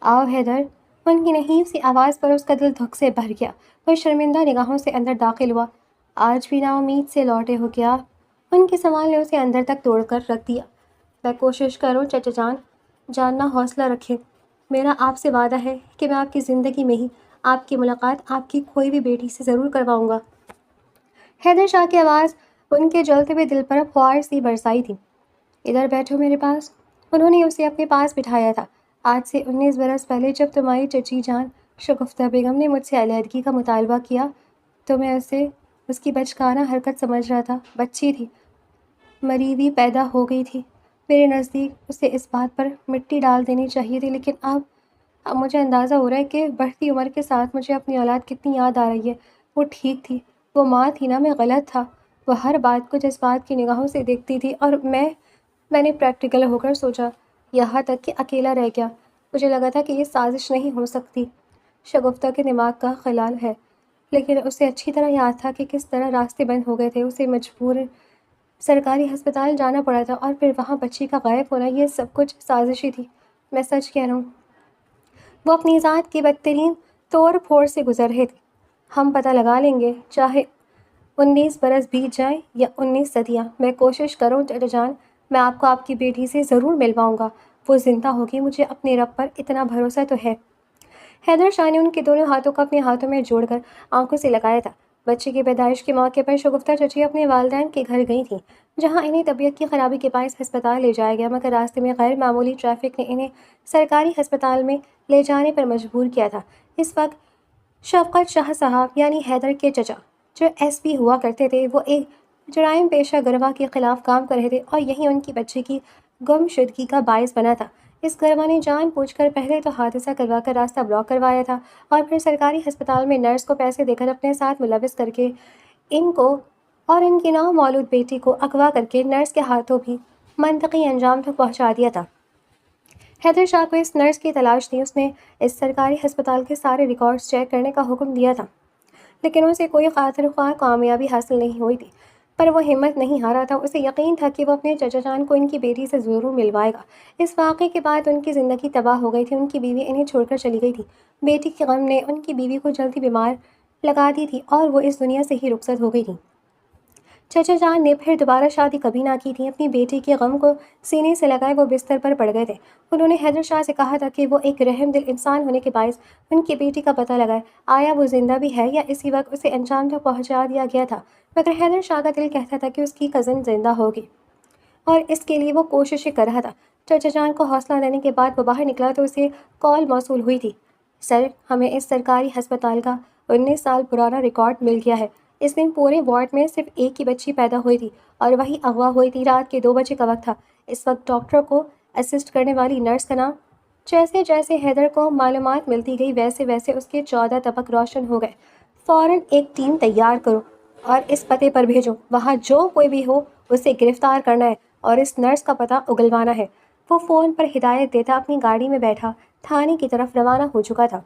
آؤ حیدر۔ ان کی نحیف سی آواز پر اس کا دل دھک سے بھر گیا۔ وہ شرمندہ نگاہوں سے اندر داخل ہوا۔ آج بھی نا امید سے لوٹے ہو کیا؟ ان کے سوال نے اسے اندر تک توڑ کر رکھ دیا۔ میں کوشش کروں چچا جان، جاننا حوصلہ رکھیں۔ میرا آپ سے وعدہ ہے کہ میں آپ کی زندگی میں ہی آپ کی ملاقات آپ کی کھوئی ہوئی بیٹی سے ضرور کرواؤں گا۔ حیدر شاہ کی آواز ان کے جلتے ہوئے دل پر فوار سی برسائی تھی۔ ادھر بیٹھو میرے پاس۔ انہوں نے اسے اپنے پاس بٹھایا تھا۔ آج سے 19 برس پہلے جب تمہاری چچی جان شگفتہ بیگم نے مجھ سے علیحدگی کا مطالبہ کیا تو میں اسے اس کی بچگانہ حرکت سمجھ رہا تھا۔ بچی تھی، مری ہوئی پیدا ہو گئی تھی۔ میرے نزدیک اسے اس بات پر مٹی ڈال دینی چاہیے تھی، لیکن اب مجھے اندازہ ہو رہا ہے کہ بڑھتی عمر کے ساتھ مجھے اپنی اولاد کتنی یاد آ رہی ہے۔ وہ ٹھیک تھی، وہ ماں تھی نا، میں غلط تھا۔ وہ ہر بات کو جذبات کی نگاہوں سے دیکھتی تھی، اور میں نے پریکٹیکل ہو کر سوچا، یہاں تک کہ اکیلا رہ گیا۔ مجھے لگا تھا کہ یہ سازش نہیں ہو سکتی، شگفتہ کے دماغ کا خلل ہے، لیکن اسے اچھی طرح یاد تھا کہ کس طرح راستے بند ہو گئے تھے۔ اسے مجبور سرکاری ہسپتال جانا پڑا تھا، اور پھر وہاں بچی کا غائب ہونا، یہ سب کچھ سازشی تھی۔ میں سچ کہہ رہا ہوں۔ وہ اپنی ذات کی بدترین توڑ پھوڑ سے گزر رہے تھے۔ ہم پتہ لگا لیں گے، چاہے 19 برس بیت جائیں یا 19 صدیاں۔ میں کوشش کروں چچا جان، میں آپ کو آپ کی بیٹی سے ضرور ملواؤں گا۔ وہ زندہ ہوگی، مجھے اپنے رب پر اتنا بھروسہ تو ہے۔ حیدر شاہ نے ان کے دونوں ہاتھوں کو اپنے ہاتھوں میں جوڑ کر آنکھوں سے لگایا تھا۔ بچے کی پیدائش کے موقع پر شگفتہ چچی اپنے والدین کے گھر گئی تھیں، جہاں انہیں طبیعت کی خرابی کے باعث ہسپتال لے جایا گیا، مگر راستے میں غیر معمولی ٹریفک نے انہیں سرکاری ہسپتال میں لے جانے پر مجبور کیا تھا۔ اس وقت شفقت شاہ صاحب یعنی حیدر کے چچا، جو ایس پی ہوا کرتے تھے، وہ ایک جرائم پیشہ گروہ کے خلاف کام کر رہے تھے، اور یہی ان کی بچی کی گم شدگی کا باعث بنا تھا۔ اس گروہ نے جان بوجھ کر پہلے تو حادثہ کروا کر راستہ بلاک کروایا تھا، اور پھر سرکاری ہسپتال میں نرس کو پیسے دے کر اپنے ساتھ ملوث کر کے ان کو اور ان کی نامولود بیٹی کو اغوا کر کے نرس کے ہاتھوں بھی منطقی انجام تک پہنچا دیا تھا۔ حیدر شاہ کو اس نرس کی تلاش تھی۔ اس نے اس سرکاری ہسپتال کے سارے ریکارڈز چیک کرنے کا حکم دیا تھا، لیکن اسے کوئی خاطر خواہ کامیابی حاصل نہیں ہوئی تھی۔ پر وہ ہمت نہیں ہارا تھا۔ اسے یقین تھا کہ وہ اپنے چچا جان کو ان کی بیٹی سے ضرور ملوائے گا۔ اس واقعے کے بعد ان کی زندگی تباہ ہو گئی تھی۔ ان کی بیوی انہیں چھوڑ کر چلی گئی تھی۔ بیٹی کے غم نے ان کی بیوی کو جلدی بیمار لگا دی تھی، اور وہ اس دنیا سے ہی رخصت ہو گئی تھی۔ چچا جان نے پھر دوبارہ شادی کبھی نہ کی تھی۔ اپنی بیٹی کے غم کو سینے سے لگائے وہ بستر پر پڑ گئے تھے۔ انہوں نے حیدر شاہ سے کہا تھا کہ وہ ایک رحم دل انسان ہونے کے باعث ان کی بیٹی کا پتہ لگائے، آیا وہ زندہ بھی ہے یا اسی وقت اسے انجام تک پہنچا دیا گیا تھا۔ مگر حیدر شاہ کا دل کہتا تھا کہ اس کی کزن زندہ ہوگی، اور اس کے لیے وہ کوششیں کر رہا تھا۔ چچا جان کو حوصلہ دینے کے بعد وہ باہر نکلا تو اسے کال موصول ہوئی تھی۔ سر، ہمیں اس سرکاری ہسپتال کا 19 سال پرانا ریکارڈ مل گیا ہے۔ اس دن پورے وارڈ میں صرف ایک ہی بچی پیدا ہوئی تھی، اور وہی اغوا ہوئی تھی۔ رات کے 2 بجے کا وقت تھا۔ اس وقت ڈاکٹر کو اسسٹ کرنے والی نرس کا نام۔ جیسے جیسے حیدر کو معلومات ملتی گئی ویسے ویسے اس کے 14 طبق روشن ہو گئے۔ فوراً ایک ٹیم تیار کرو اور اس پتے پر بھیجو۔ وہاں جو کوئی بھی ہو اسے گرفتار کرنا ہے اور اس نرس کا پتہ اگلوانا ہے۔ وہ فون پر ہدایت دیتا اپنی گاڑی میں بیٹھا تھانے کی طرف روانہ ہو چکا تھا۔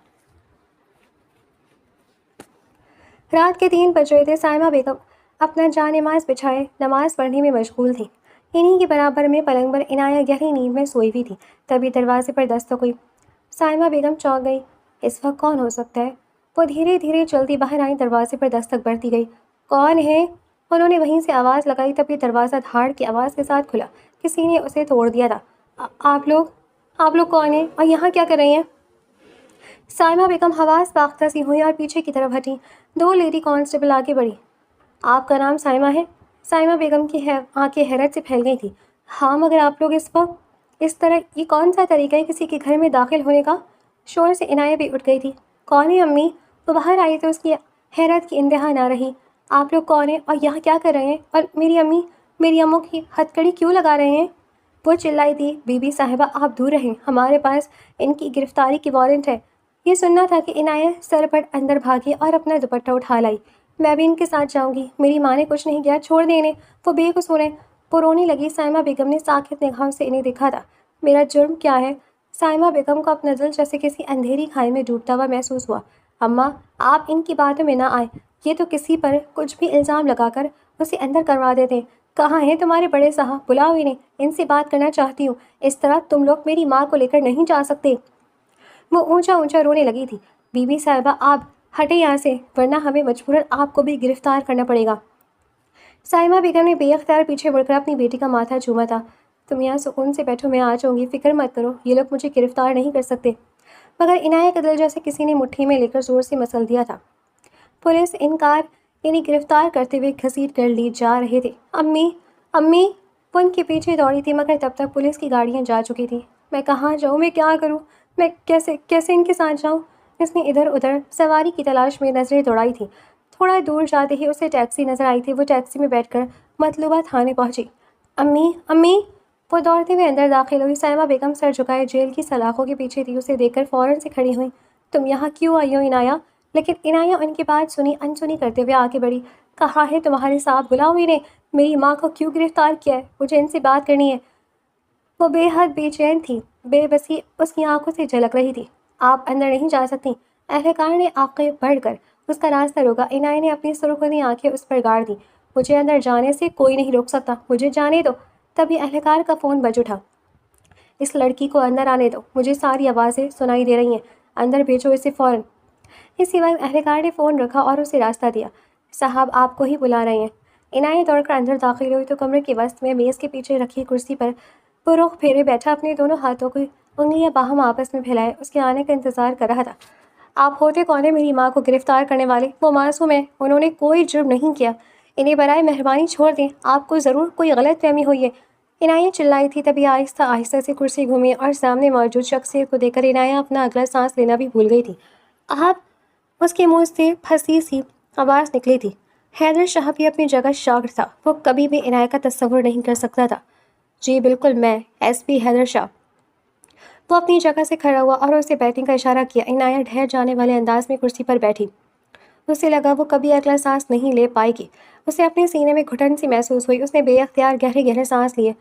رات کے 3 بج رہے تھے۔ سائمہ بیگم اپنا جا نماز بچھائے نماز پڑھنے میں مشغول تھیں۔ انہی کے برابر میں پلنگ پر عنایہ گہری نیند میں سوئی ہوئی تھی۔ تبھی دروازے پر دستک ہوئی۔ سائمہ بیگم چونک گئی۔ اس وقت کون ہو سکتا ہے؟ وہ دھیرے دھیرے چلتی باہر آئی، دروازے پر دستک بڑھتی گئی۔ کون ہے؟ انہوں نے وہیں سے آواز لگائی، تبھی دروازہ دھاڑ کی آواز کے ساتھ کھلا۔ کسی نے اسے توڑ دیا تھا۔ آپ لوگ کون ہیں اور یہاں کیا کر رہی ہیں؟ سائمہ بیگم حواس باختہ سی ہوئی اور پیچھے کی طرف ہٹیں۔ 2 لیڈی کانسٹیبل آگے بڑھی۔ آپ کا نام سائمہ ہے؟ سائمہ بیگم کی آنکھیں حیرت سے پھیل گئی تھیں۔ ہاں، مگر آپ لوگ اس وقت اس طرح، یہ کون سا طریقہ ہے کسی کے گھر میں داخل ہونے کا؟ شور سے عنایہ بھی اٹھ گئی تھی۔ کون ہے امی؟ وہ باہر آئی تو اس کی حیرت کی انتہا نہ رہی۔ آپ لوگ کون ہیں اور یہاں کیا کر رہے ہیں؟ اور میری اموں کی ہتھکڑی کیوں لگا رہے ہیں؟ وہ چلائی تھی، بی بی صاحبہ آپ دور رہیں، ہمارے پاس ان کی گرفتاری کی وارنٹ ہے۔ یہ سننا تھا کہ عنایت سر پر اندر بھاگی اور اپنا دوپٹہ اٹھا لائی۔ میں بھی ان کے ساتھ جاؤں گی، میری ماں نے کچھ نہیں کیا، چھوڑ دیں انہیں، وہ بے قصور ہیں۔ وہ رونے لگی۔ سائمہ بیگم نے ساکت نگاہوں سے انہیں دیکھا تھا۔ میرا جرم کیا ہے؟ سائمہ بیگم کو اپنا دل جیسے کسی اندھیری کھائی میں ڈوبتا ہوا محسوس ہوا۔ اماں، آپ ان کی باتوں میں نہ آئیں، یہ تو کسی پر کچھ بھی الزام لگا کر اسے اندر کروا دیتے ہیں۔ کہاں ہیں تمہارے بڑے صاحب؟ بلاؤ انہیں، ان سے بات کرنا چاہتی ہوں۔ اس طرح تم لوگ میری ماں کو لے کر نہیں جا سکتے۔ وہ اونچا اونچا رونے لگی تھی۔ بی بی صاحبہ آپ ہٹیں یہاں سے، ورنہ ہمیں مجبوراً آپ کو بھی گرفتار کرنا پڑے گا۔ سائمہ بیگم نے بے اختیار پیچھے مڑ کر اپنی بیٹی کا ماتھا چوما تھا۔ تم یہاں سکون سے بیٹھو، میں آ جاؤں گی، فکر مت کرو، یہ لوگ مجھے گرفتار نہیں کر سکتے۔ مگر عنایت کا دل جیسے کسی نے مٹھی میں لے کر زور سے مسل دیا تھا۔ پولیس انکار انہیں گرفتار کرتے ہوئے گھسیٹ کر لی جا رہے تھے۔ امی، امی، وہ ان کے پیچھے دوڑی تھی، مگر تب تک پولیس کی گاڑیاں جا چکی تھیں۔ میں کہاں جاؤں؟ میں کیا کروں؟ میں کیسے ان کے ساتھ جاؤں؟ اس نے ادھر ادھر سواری کی تلاش میں نظریں دوڑائی تھیں۔ تھوڑا دور جاتے ہی اسے ٹیکسی نظر آئی تھی۔ وہ ٹیکسی میں بیٹھ کر مطلوبہ تھانے پہنچی۔ امی، امی، وہ دوڑتے ہوئے اندر داخل ہوئی۔ سائمہ بیگم سر جھکائے جیل کی سلاخوں کے پیچھے تھی، اسے دیکھ کر فوراً سے کھڑی ہوئی۔ تم یہاں کیوں آئی ہو عنایت؟ لیکن عنایت ان کی بات سنی انسنی کرتے ہوئے آگے بڑھی۔ کہاں ہے تمہارے صاحب؟ بلاؤ انہیں، میری ماں کو کیوں گرفتار کیا ہے؟ مجھے ان سے بات کرنی ہے۔ وہ بے حد بے چین تھی، بے بسی اس کی آنکھوں سے جھلک رہی تھی۔ آپ اندر نہیں جا سکتی۔ اہلکار نے آگے بڑھ کر اس کا راستہ روکا۔ عنایت نے اپنی سرخنی آنکھیں اس پر گاڑ دیں۔ مجھے اندر جانے سے کوئی نہیں روک سکتا، مجھے جانے دو۔ تبھی اہلکار کا فون بج اٹھا۔ اس لڑکی کو اندر آنے دو، مجھے ساری آوازیں سنائی دے رہی ہیں، اندر بھیجو اسے فوراً۔ اسی وقت اہلکار نے فون رکھا اور اسے راستہ دیا۔ صاحب آپ کو ہی بلا رہے ہیں۔ عنایت دوڑ کر اندر داخل ہوئی تو کمرے کے وسط میں میز کے پیچھے رکھی کرسی پر رخ پھیرے بیٹھا اپنے دونوں ہاتھوں کی انگلیاں باہم آپس میں پھیلائے اس کے آنے کا انتظار کر رہا تھا۔ آپ ہوتے کون ہیں میری ماں کو گرفتار کرنے والے؟ وہ معصوم ہیں، انہوں نے کوئی جرم نہیں کیا، انہیں برائے مہربانی چھوڑ دیں، آپ کو ضرور کوئی غلط فہمی ہوئی ہے۔ عنایت چلائی تھی، تبھی آہستہ آہستہ سے کرسی گھومی اور سامنے موجود شخصیت کو دیکھ کر عنایت اپنا اگلا سانس لینا بھی بھول گئی تھی۔ آپ، اس کے منہ سے پھنسی سی آواز نکلی تھی۔ حیدر شاہ بھی اپنی جگہ شاگرد تھا، وہ کبھی بھی عنایت کا تصور نہیں کر سکتا تھا۔ جی بالکل، میں ایس پی حیدر شاہ۔ وہ اپنی جگہ سے کھڑا ہوا اور اسے بیٹھنے کا اشارہ کیا۔ عنایت ڈھہ جانے والے انداز میں کرسی پر بیٹھی۔ اسے لگا وہ کبھی اگلا سانس نہیں لے پائے گی۔ اسے اپنے سینے میں گھٹن سی محسوس ہوئی۔ اس نے بے اختیار گہرے گہرے سانس لیے۔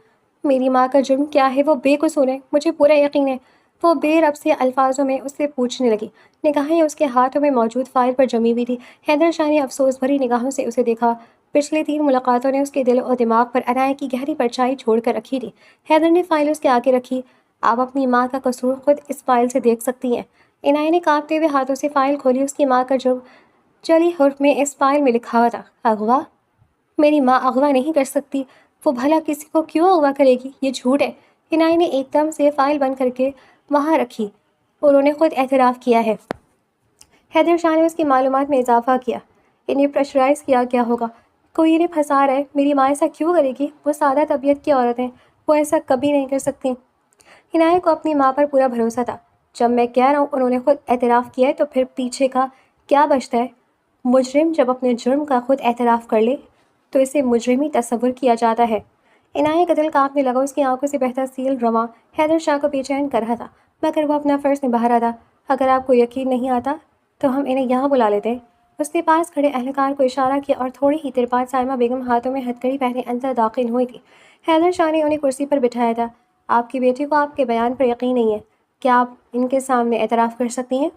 میری ماں کا جرم کیا ہے؟ وہ بے قصور ہے، مجھے پورا یقین ہے، وہ بے رب سے الفاظوں میں اس سے پوچھنے لگی۔ نگاہیں اس کے ہاتھوں میں موجود فائل پر جمی ہوئی تھی۔ حیدر شاہ نے افسوس بھری نگاہوں سے اسے دیکھا۔ پچھلی 3 ملاقاتوں نے اس کے دل اور دماغ پر عنایت کی گہری پرچھائی چھوڑ کر رکھی تھی۔ حیدر نے فائل اس کے آگے رکھی۔ آپ اپنی ماں کا قصور خود اس فائل سے دیکھ سکتی ہیں۔ عنایت نے کانپتے ہوئے ہاتھوں سے فائل کھولی۔ اس کی ماں کا جرم جلی حرف میں اس فائل میں لکھا ہوا تھا، اغوا۔ میری ماں اغوا نہیں کر سکتی، وہ بھلا کسی کو کیوں اغوا کرے گی؟ یہ جھوٹ ہے۔ عنایت نے ایک دم سے فائل بند کر کے وہاں رکھی۔ انہوں نے خود اعتراف کیا ہے۔ حیدر شاہ نے اس کی معلومات میں اضافہ کیا۔ انہیں پریشرائز کیا گیا ہوگا، کوئی انہیں پھنسا رہا ہے۔ میری ماں ایسا کیوں کرے گی؟ وہ سادہ طبیعت کی عورت ہیں، وہ ایسا کبھی نہیں کر سکتی۔ عنایت کو اپنی ماں پر پورا بھروسہ تھا۔ جب میں کہہ رہا ہوں انہوں نے خود اعتراف کیا ہے تو پھر پیچھے کا کیا بچتا ہے؟ مجرم جب اپنے جرم کا خود اعتراف کر لے تو اسے مجرمی تصور کیا جاتا ہے۔ عنایت کا دل کانپنے لگا، اس کی آنکھوں سے بہتا سیل رواں حیدر شاہ کو بے چین کر رہا تھا، مگر وہ اپنا فرض نبھا رہا تھا۔ اگر آپ کو یقین نہیں آتا تو ہم انہیں یہاں بلا لیتے ہیں۔ اس نے پاس کھڑے اہلکار کو اشارہ کیا اور تھوڑی ہی دیر بعد سائمہ بیگم ہاتھوں میں ہتھکڑی پہنے اندر داخل ہوئی تھی۔ حیدر شاہ نے انہیں کرسی پر بٹھایا تھا۔ آپ کی بیٹی کو آپ کے بیان پر یقین نہیں ہے، کیا آپ ان کے سامنے اعتراف کر سکتی ہیں؟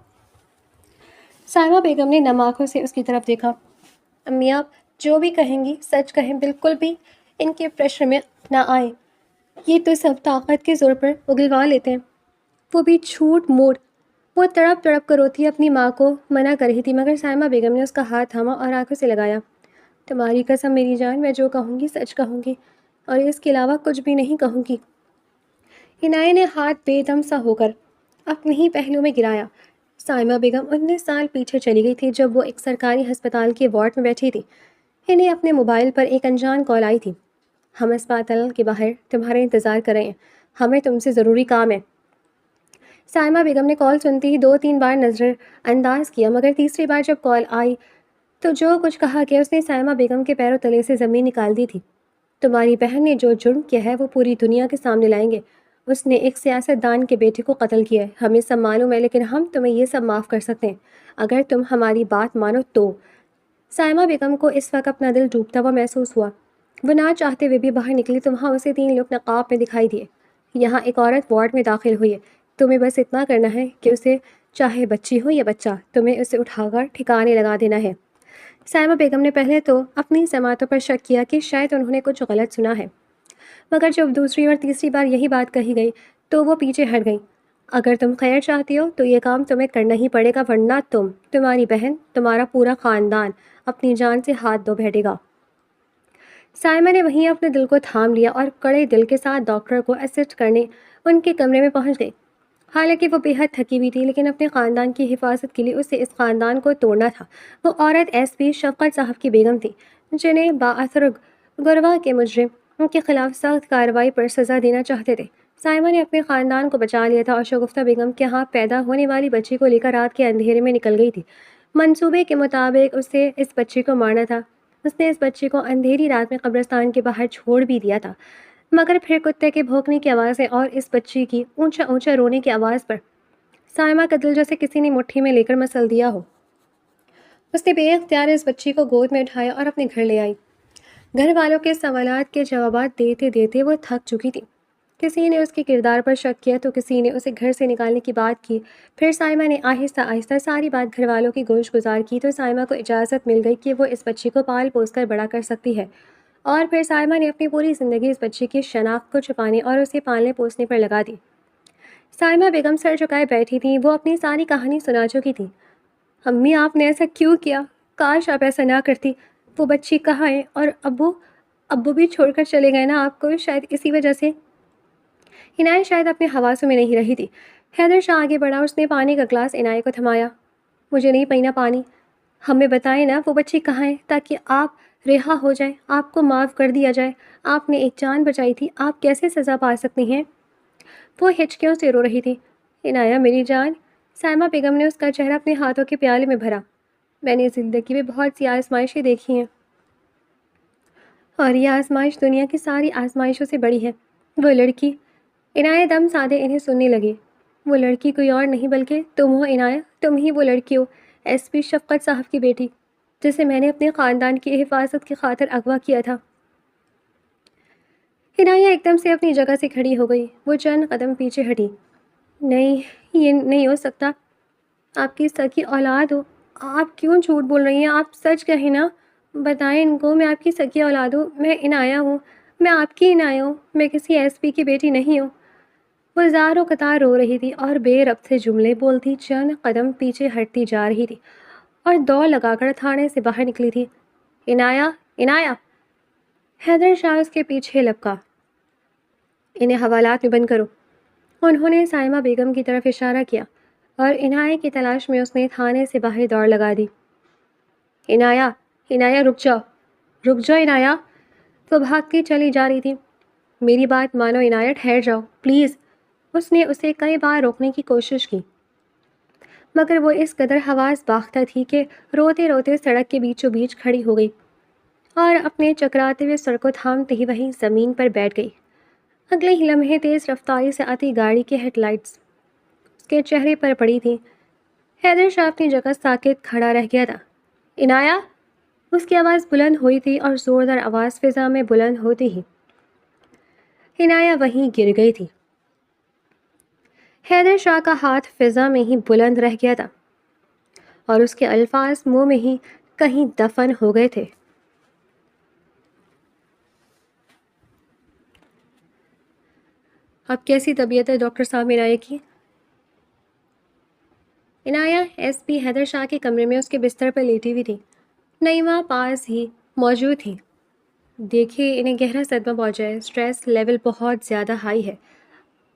سائمہ بیگم نے نم آنکھوں سے اس کی طرف دیکھا۔ امی آپ جو بھی کہیں گی سچ کہیں، بالکل بھی ان کے پریشر میں نہ آئیں، یہ تو سب طاقت کے زور پر اگلوا لیتے ہیں، وہ بھی جھوٹ موٹ۔ وہ تڑپ تڑپ کر روتی اپنی ماں کو منع کر رہی تھی، مگر سائمہ بیگم نے اس کا ہاتھ تھاما اور آنکھوں سے لگایا۔ تمہاری قسم میری جان، میں جو کہوں گی سچ کہوں گی اور اس کے علاوہ کچھ بھی نہیں کہوں گی۔ عنایت نے ہاتھ بے دم سا ہو کر اپنے ہی پہلو میں گرایا۔ سائمہ بیگم 19 سال پیچھے چلی گئی تھی جب وہ ایک سرکاری ہسپتال کے وارڈ میں بیٹھی تھی۔ انہیں اپنے موبائل پر ایک انجان کال آئی تھی۔ ہم اسپتال کے باہر تمہارا انتظار کر رہے ہیں، ہمیں تم سے ضروری کام ہے۔ سائمہ بیگم نے کال سنتے ہی 2-3 بار نظر انداز کیا، مگر تیسری بار جب کال آئی تو جو کچھ کہا کہ اس نے سائمہ بیگم کے پیروں تلے سے زمین نکال دی تھی. تمہاری بہن نے جو جرم کیا ہے وہ پوری دنیا کے سامنے لائیں گے. اس نے ایک سیاست دان کے بیٹے کو قتل کیا ہے. ہمیں سب معلوم ہے، لیکن ہم تمہیں یہ سب معاف کر سکتے ہیں اگر تم ہماری بات مانو تو. سائمہ بیگم کو اس وقت اپنا دل ڈوبتا ہوا محسوس ہوا. وہ نہ چاہتے ہوئے بھی باہر نکلی تو وہاں اسے 3 لوگ نقاب میں دکھائی دیے. یہاں ایک عورت وارڈ میں داخل ہوئی ہے. تمہیں بس اتنا کرنا ہے کہ اسے، چاہے بچی ہو یا بچہ، تمہیں اسے اٹھا کر ٹھکانے لگا دینا ہے. سائمہ بیگم نے پہلے تو اپنی سماعتوں پر شک کیا کہ شاید انہوں نے کچھ غلط سنا ہے، مگر جب دوسری اور تیسری بار یہی بات کہی گئی تو وہ پیچھے ہٹ گئیں. اگر تم خیر چاہتی ہو تو یہ کام تمہیں کرنا ہی پڑے گا، ورنہ تمہاری بہن، تمہارا پورا خاندان اپنی جان سے ہاتھ دھو بیٹھے گا. سائمہ نے وہیں اپنے دل کو تھام لیا اور کڑے دل کے ساتھ ڈاکٹر کو اسسٹ کرنے ان کے کمرے میں پہنچ گئی. حالانکہ وہ بے حد تھکی ہوئی تھی، لیکن اپنے خاندان کی حفاظت کے لیے اسے اس خاندان کو توڑنا تھا. وہ عورت ایس پی شفقت صاحب کی بیگم تھی، جنہیں بااثر گروا کے مجرم ان کے خلاف سخت کارروائی پر سزا دینا چاہتے تھے. سائمہ نے اپنے خاندان کو بچا لیا تھا اور شگفتہ بیگم کے ہاں پیدا ہونے والی بچی کو لے کر رات کے اندھیرے میں نکل گئی تھی. منصوبے کے مطابق اسے اس بچی کو مارنا تھا. اس نے اس بچی کو اندھیری رات میں قبرستان کے باہر چھوڑ بھی دیا تھا، مگر پھر کتے کے بھونکنے کی آوازیں اور اس بچی کی اونچا اونچا رونے کی آواز پر سائمہ کا دل جیسے کسی نے مٹھی میں لے کر مسل دیا ہو. اس نے بے اختیار اس بچی کو گود میں اٹھایا اور اپنے گھر لے آئی. گھر والوں کے سوالات کے جوابات دیتے دیتے وہ تھک چکی تھی. کسی نے اس کے کردار پر شک کیا تو کسی نے اسے گھر سے نکالنے کی بات کی. پھر سائمہ نے آہستہ آہستہ ساری بات گھر والوں کی گوش گزار کی تو سائمہ کو اجازت مل گئی کہ وہ اس بچی کو پال پوس کر بڑا کر سکتی ہے. اور پھر سائمہ نے اپنی پوری زندگی اس بچی کی شناخت کو چھپانے اور اسے پالنے پوسنے پر لگا دی. سائمہ بیگم سر جھکائے بیٹھی تھیں. وہ اپنی ساری کہانی سنا چکی تھیں. امی، آپ نے ایسا کیوں کیا؟ کاش آپ ایسا نہ کرتی. وہ بچی کہاں ہے؟ اور ابو بھی چھوڑ کر چلے گئے نا آپ کو، شاید اسی وجہ سے. عنایت شاید اپنے حواسوں میں نہیں رہی تھی. حیدر شاہ آگے بڑھا. اس نے پانی کا گلاس عنایت کو تھمایا. مجھے نہیں پینا پانی. ہمیں بتائیں نا وہ بچی کہاں ہے تاکہ آپ رہا ہو جائیں، آپ کو معاف کر دیا جائے. آپ نے ایک جان بچائی تھی، آپ کیسے سزا پا سکتی ہیں؟ وہ ہچکیوں سے رو رہی تھی. عنایت میری جان. سائمہ بیگم نے اس کا چہرہ اپنے ہاتھوں کے پیالے میں بھرا. میں نے زندگی میں بہت سی آزمائشیں دیکھی ہیں اور یہ آزمائش دنیا کی ساری آزمائشوں سے بڑی ہے. وہ لڑکی. عنایت دم سادے انہیں سننے لگے. وہ لڑکی کوئی اور نہیں بلکہ تم ہو عنایت. تم ہی وہ لڑکی ہو، ایس پی شفقت صاحب کی بیٹی، جسے میں نے اپنے خاندان کی حفاظت کی خاطر اغوا کیا تھا. عنایت ایک دم سے اپنی جگہ سے کھڑی ہو گئی. وہ چند قدم پیچھے ہٹی. نہیں، یہ نہیں ہو سکتا. آپ کی سکی اولاد ہو. آپ کیوں جھوٹ بول رہی ہیں؟ آپ سچ کہیں نا. بتائیں ان کو میں آپ کی سکی اولاد ہوں. میں عنایت ہوں. میں آپ کی عنایت ہوں. میں کسی ایس پی کی بیٹی نہیں ہوں. وہ زار و قطار رو رہی تھی اور بے ربط سے جملے بولتی چند قدم پیچھے ہٹتی جا رہی تھی اور دوڑ لگا کر تھانے سے باہر نکلی تھی. عنایت، عنایت! حیدر شاہ اس کے پیچھے لپکا. انہیں حوالات میں بند کرو. انہوں نے سائمہ بیگم کی طرف اشارہ کیا اور عنایت کی تلاش میں اس نے تھانے سے باہر دوڑ لگا دی. عنایت، عنایت رک جاؤ، رک جاؤ عنایت! وہ بھاگتی چلی جا رہی تھی. میری بات مانو عنایت، ٹھہر جاؤ پلیز. اس نے اسے کئی بار روکنے کی کوشش کی، مگر وہ اس قدر حواس باختہ تھی کہ روتے روتے سڑک کے بیچوں بیچ کھڑی ہو گئی اور اپنے چکراتے ہوئے سر کو تھامتے ہی وہیں زمین پر بیٹھ گئی. اگلے ہی لمحے تیز رفتاری سے آتی گاڑی کی ہیڈ لائٹس اس کے چہرے پر پڑی تھی. حیدر شاہ اپنی جگہ ساکت کھڑا رہ گیا تھا. عنایت! اس کی آواز بلند ہوئی تھی اور زوردار آواز فضا میں بلند ہوتی ہی عنایت وہیں گر گئی تھی. حیدر شاہ کا ہاتھ فضا میں ہی بلند رہ گیا تھا اور اس کے الفاظ منہ میں ہی کہیں دفن ہو گئے تھے. اب کیسی طبیعت ہے ڈاکٹر صاحب عنایت کی؟ عنایت ایس پی حیدر شاہ کے کمرے میں اس کے بستر پر لیٹی ہوئی تھی. نعیمہ پاس ہی موجود تھی. دیکھیے انہیں گہرا صدمہ پہنچا ہے، اسٹریس لیول بہت زیادہ ہائی ہے.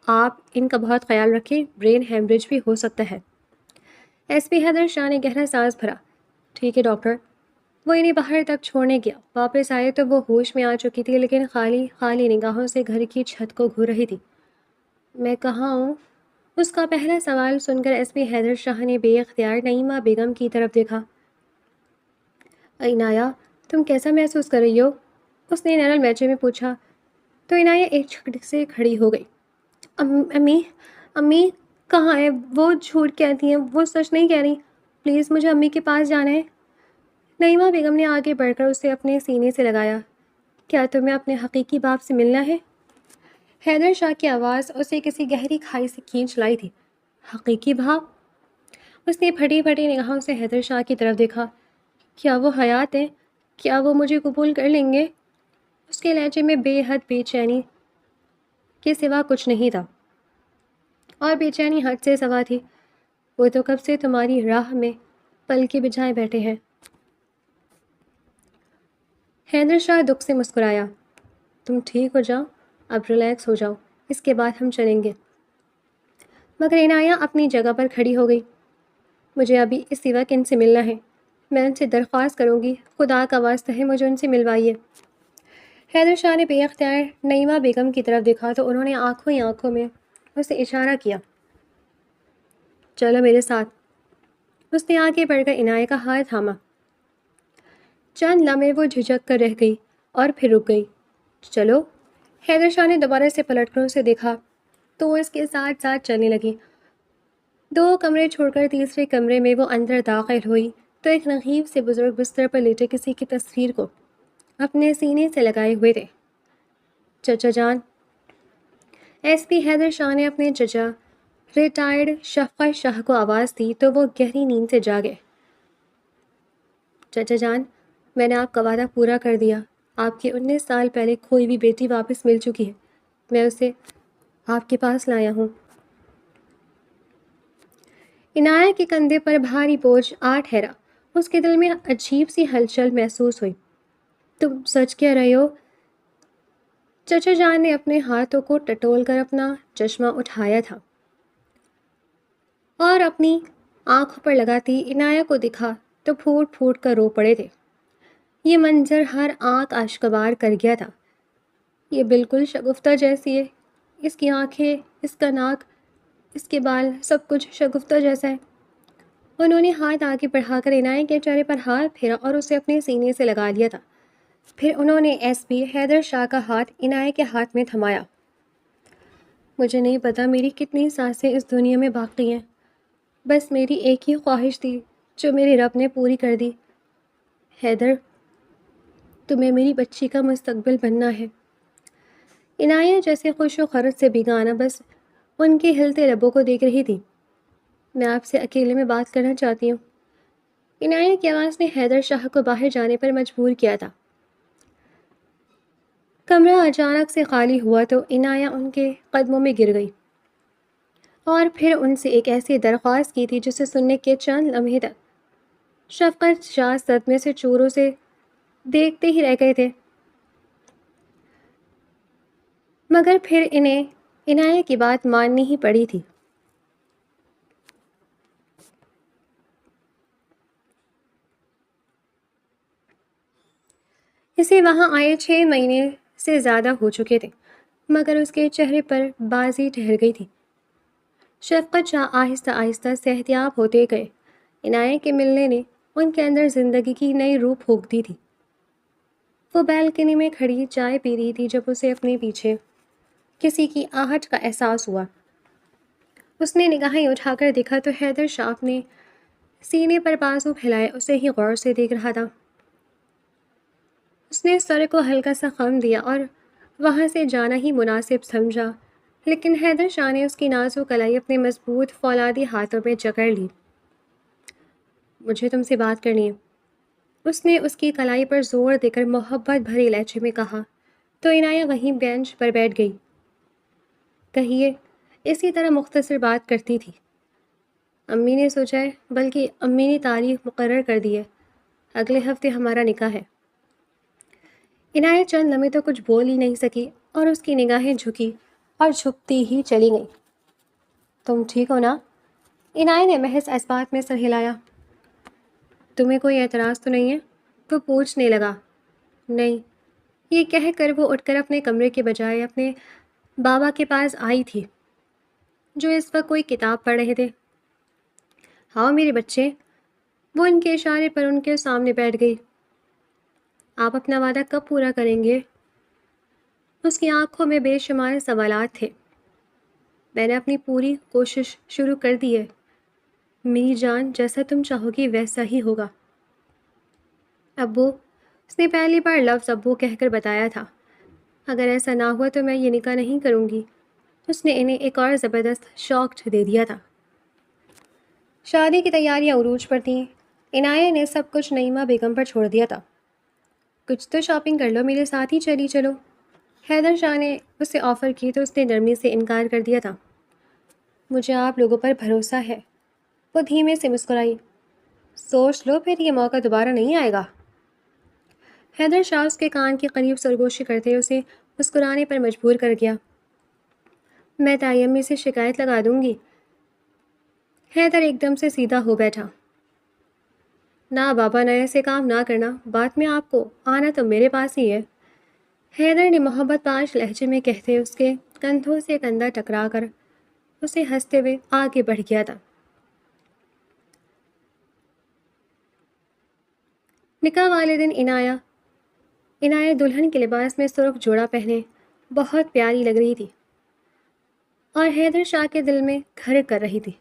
آپ ان کا بہت خیال رکھیں، برین ہیمریج بھی ہو سکتا ہے. ایس پی حیدر شاہ نے گہرا سانس بھرا. ٹھیک ہے ڈاکٹر. وہ انہیں باہر تک چھوڑنے گیا. واپس آئے تو وہ ہوش میں آ چکی تھی، لیکن خالی خالی نگاہوں سے گھر کی چھت کو گھور رہی تھی. میں کہاں ہوں؟ اس کا پہلا سوال سن کر ایس پی حیدر شاہ نے بے اختیار نعیمہ بیگم کی طرف دیکھا. عنایا، تم کیسا محسوس کر رہی ہو؟ اس نے نرم لہجے میں پوچھا۔ تو عنایا ایک جھٹک سے کھڑی ہو گئی۔ امی، امی کہاں ہے؟ وہ جھوٹ کہتی ہیں، وہ سچ نہیں کہہ رہی، پلیز مجھے امی کے پاس جانا ہے۔ نعیمہ بیگم نے آگے بڑھ کر اسے اپنے سینے سے لگایا۔ کیا تمہیں اپنے حقیقی باپ سے ملنا ہے؟ حیدر شاہ کی آواز اسے کسی گہری کھائی سے کھینچ لائی تھی۔ حقیقی باپ؟ اس نے پھٹی پھٹی نگاہوں سے حیدر شاہ کی طرف دیکھا۔ کیا وہ حیات ہیں؟ کیا وہ مجھے قبول کر لیں گے؟ اس کے لہجے میں بے حد بے چینی کے سوا کچھ نہیں تھا، اور بے چینی حد سے سوا تھی۔ وہ تو کب سے تمہاری راہ میں پل کے بجھائے بیٹھے ہیں۔ حیدر شاہ دکھ سے مسکرایا۔ تم ٹھیک ہو جاؤ، اب ریلیکس ہو جاؤ، اس کے بعد ہم چلیں گے۔ مگر عنایا اپنی جگہ پر کھڑی ہو گئی۔ مجھے ابھی اسی وقت ان سے ملنا ہے، میں ان سے درخواست کروں گی، خدا کا واسطہ ہے مجھے ان سے ملوائیے۔ حیدر شاہ نے بے اختیار نعیمہ بیگم کی طرف دیکھا تو انہوں نے آنکھوں ہی آنکھوں میں اسے اشارہ کیا۔ چلو میرے ساتھ۔ اس نے آگے بڑھ کر عنایا کا ہاتھ تھاما۔ چند لمحے وہ جھجک کر رہ گئی اور پھر رک گئی۔ چلو؟ حیدر شاہ نے دوبارہ سے پلٹ کر اسے دیکھا تو وہ اس کے ساتھ ساتھ چلنے لگی۔ 2 کمرے چھوڑ کر تیسرے کمرے میں وہ اندر داخل ہوئی تو ایک نحیف سے بزرگ بستر پر لیٹے کسی کی تصویر کو اپنے سینے سے لگائے ہوئے تھے۔ چچا جان، ایس پی حیدر شاہ نے اپنے چچا ریٹائرڈ شفقت شاہ کو آواز دی تو وہ گہری نیند سے جاگے۔ چچا جان، میں نے آپ کا وعدہ پورا کر دیا، آپ کی 19 سال پہلے کھوئی ہوئی بیٹی واپس مل چکی ہے، میں اسے آپ کے پاس لایا ہوں۔ عنایا کے کندھے پر بھاری بوجھ آ ٹھہرا۔ اس کے دل میں عجیب سی ہلچل محسوس ہوئی۔ تم سچ کہہ رہے ہو؟ چچا جان نے اپنے ہاتھوں کو ٹٹول کر اپنا چشمہ اٹھایا تھا اور اپنی آنکھوں پر لگاتی عنایا کو دکھا تو پھوٹ پھوٹ کر رو پڑے تھے۔ یہ منظر ہر آنکھ اشکبار کر گیا تھا۔ یہ بالکل شگفتہ جیسی ہے، اس کی آنکھیں، اس کا ناک، اس کے بال، سب کچھ شگفتہ جیسا ہے۔ انہوں نے ہاتھ آگے بڑھا کر عنایا کے چہرے پر ہاتھ پھیرا اور اسے اپنے سینے سے لگا لیا تھا۔ پھر انہوں نے ایس پی حیدر شاہ کا ہاتھ عنایا کے ہاتھ میں تھمایا۔ مجھے نہیں پتا میری کتنی سانسیں اس دنیا میں باقی ہیں، بس میری ایک ہی خواہش تھی جو میرے رب نے پوری کر دی۔ حیدر، تمہیں میری بچی کا مستقبل بننا ہے۔ عنایا جیسے خوش و خرد سے بیگانہ بس ان کے ہلتے لبوں کو دیکھ رہی تھی۔ میں آپ سے اکیلے میں بات کرنا چاہتی ہوں۔ عنایا کی آواز نے حیدر شاہ کو باہر جانے پر مجبور کیا تھا۔ کمرہ اچانک سے خالی ہوا تو عنایا ان کے قدموں میں گر گئی اور پھر ان سے ایک ایسی درخواست کی تھی جسے سننے کے چند لمحے تک شفقت شاہ صدمے سے چوروں سے دیکھتے ہی رہ گئے تھے، مگر پھر انہیں عنایا کی بات ماننی ہی پڑی تھی۔ اسے وہاں آئے 6 مہینے سے زیادہ ہو چکے تھے، مگر اس کے چہرے پر بازی ٹھہر گئی تھی۔ شفقت شاہ آہستہ آہستہ صحتیاب ہوتے گئے۔ عنایا کے ملنے نے ان کے اندر زندگی کی نئی روح پھونک دی تھی۔ وہ بالکنی میں کھڑی چائے پی رہی تھی جب اسے اپنے پیچھے کسی کی آہٹ کا احساس ہوا۔ اس نے نگاہیں اٹھا کر دیکھا تو حیدر شاہ اپنے سینے پر بازو پھیلائے اسے ہی غور سے دیکھ رہا تھا۔ اس نے سر کو ہلکا سا خم دیا اور وہاں سے جانا ہی مناسب سمجھا، لیکن حیدر شاہ نے اس کی نازک کلائی اپنے مضبوط فولادی ہاتھوں میں جکڑ لی۔ مجھے تم سے بات کرنی ہے، اس نے اس کی کلائی پر زور دے کر محبت بھرے لہجے میں کہا تو عنایا وہیں بینچ پر بیٹھ گئی۔ کہیے، اسی طرح مختصر بات کرتی تھی۔ امی نے سوچا ہے، بلکہ امی نے تاریخ مقرر کر دی ہے، اگلے ہفتے ہمارا نکاح ہے۔ عنایا چند لمحے تو کچھ بول ہی نہیں سکی اور اس کی نگاہیں جھکی اور جھکتی ہی چلی گئیں۔ تم ٹھیک ہو نا؟ عنایا نے محض اس بات میں سر ہلایا۔ تمہیں کوئی اعتراض تو نہیں ہے؟ وہ پوچھنے لگا۔ نہیں، یہ کہہ کر وہ اٹھ کر اپنے کمرے کے بجائے اپنے بابا کے پاس آئی تھی جو اس وقت کوئی کتاب پڑھ رہے تھے۔ ہاں میرے بچے، وہ ان کے اشارے پر ان کے سامنے بیٹھ گئی۔ آپ اپنا وعدہ کب پورا کریں گے؟ اس کی آنکھوں میں بے شمار سوالات تھے۔ میں نے اپنی پوری کوشش شروع کر دی ہے میری جان، جیسا تم چاہو گی ویسا ہی ہوگا۔ ابو، اس نے پہلی بار لفظ ابو کہہ کر بتایا تھا۔ اگر ایسا نہ ہوا تو میں یہ نکاح نہیں کروں گی۔ اس نے انہیں ایک اور زبردست شوق دے دیا تھا۔ شادی کی تیاریاں عروج پر تھیں۔ عنایہ نے سب کچھ نعیمہ بیگم پر چھوڑ دیا تھا۔ کچھ تو شاپنگ کر لو، میرے ساتھ ہی چلی چلو۔ حیدر شاہ نے اسے آفر کی تو اس نے نرمی سے انکار کر دیا تھا۔ مجھے آپ لوگوں پر بھروسہ ہے۔ وہ دھیمے سے مسکرائی۔ سوچ لو، پھر یہ موقع دوبارہ نہیں آئے گا۔ حیدر شاہ اس کے کان کے قریب سرگوشی کرتے اسے مسکرانے پر مجبور کر گیا۔ میں تیمی سے شکایت لگا دوں گی۔ حیدر ایک دم سے سیدھا ہو بیٹھا۔ نہ بابا، نئے سے کام نہ کرنا، بعد میں آپ کو آنا تو میرے پاس ہی ہے۔ حیدر نے محبت باش لہجے میں کہتے اس کے کندھوں سے کندھا ٹکرا کر اسے ہنستے ہوئے آگے بڑھ گیا تھا۔ نکاح والے دن عنایہ دلہن کے لباس میں سرخ جوڑا پہنے بہت پیاری لگ رہی تھی اور حیدر شاہ کے دل میں گھر کر رہی تھی۔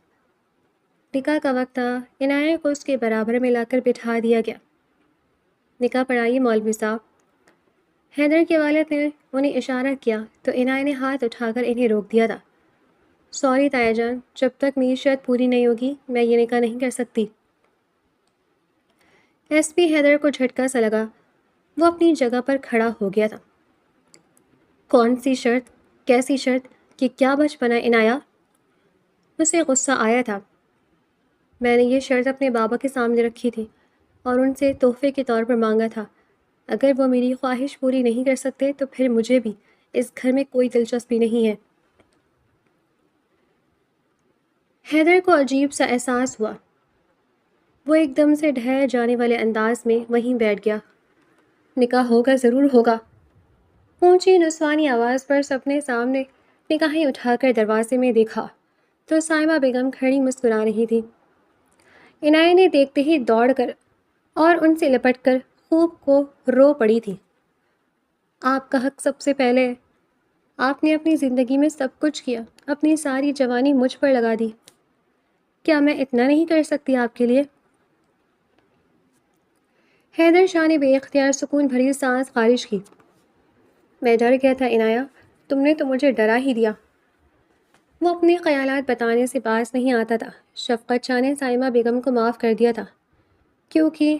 نکاح کا وقت تھا۔ عنایہ کو اس کے برابر میں لا کر بٹھا دیا گیا۔ نکاح پڑھائیے مولوی صاحب۔ حیدر کے والد نے انہیں اشارہ کیا تو عنایہ نے ہاتھ اٹھا کر انہیں روک دیا تھا۔ سوری تایا جان، جب تک میری شرط پوری نہیں ہوگی میں یہ نکاح نہیں کر سکتی۔ ایس پی حیدر کو جھٹکا سا لگا۔ وہ اپنی جگہ پر کھڑا ہو گیا تھا۔ کون سی شرط؟ کیسی شرط؟ کہ کیا بچپنا عنایہ؟ اسے غصہ آیا تھا۔ میں نے یہ شرط اپنے بابا کے سامنے رکھی تھی اور ان سے تحفے کے طور پر مانگا تھا۔ اگر وہ میری خواہش پوری نہیں کر سکتے تو پھر مجھے بھی اس گھر میں کوئی دلچسپی نہیں ہے۔ حیدر کو عجیب سا احساس ہوا۔ وہ ایک دم سے ڈھہ جانے والے انداز میں وہیں بیٹھ گیا۔ نکاح ہوگا، ضرور ہوگا۔ اونچی نسوانی آواز پر سب نے سامنے نگاہیں اٹھا کر دروازے میں دیکھا تو سائمہ بیگم کھڑی مسکرا رہی تھی۔ عنایہ نے دیکھتے ہی دوڑ کر اور ان سے لپٹ کر خوب کو رو پڑی تھی۔ آپ کا حق سب سے پہلے ہے۔ آپ نے اپنی زندگی میں سب کچھ کیا، اپنی ساری جوانی مجھ پر لگا دی۔ کیا میں اتنا نہیں کر سکتی آپ کے لیے؟ حیدر شاہ نے بے اختیار سکون بھری سانس خارج کی۔ میں ڈر گیا تھا عنایہ، تم نے تو مجھے ڈرا ہی دیا۔ وہ اپنے خیالات بتانے سے باز نہیں آتا تھا۔ شفقت شاہ نے سائمہ بیگم کو معاف کر دیا تھا کیونکہ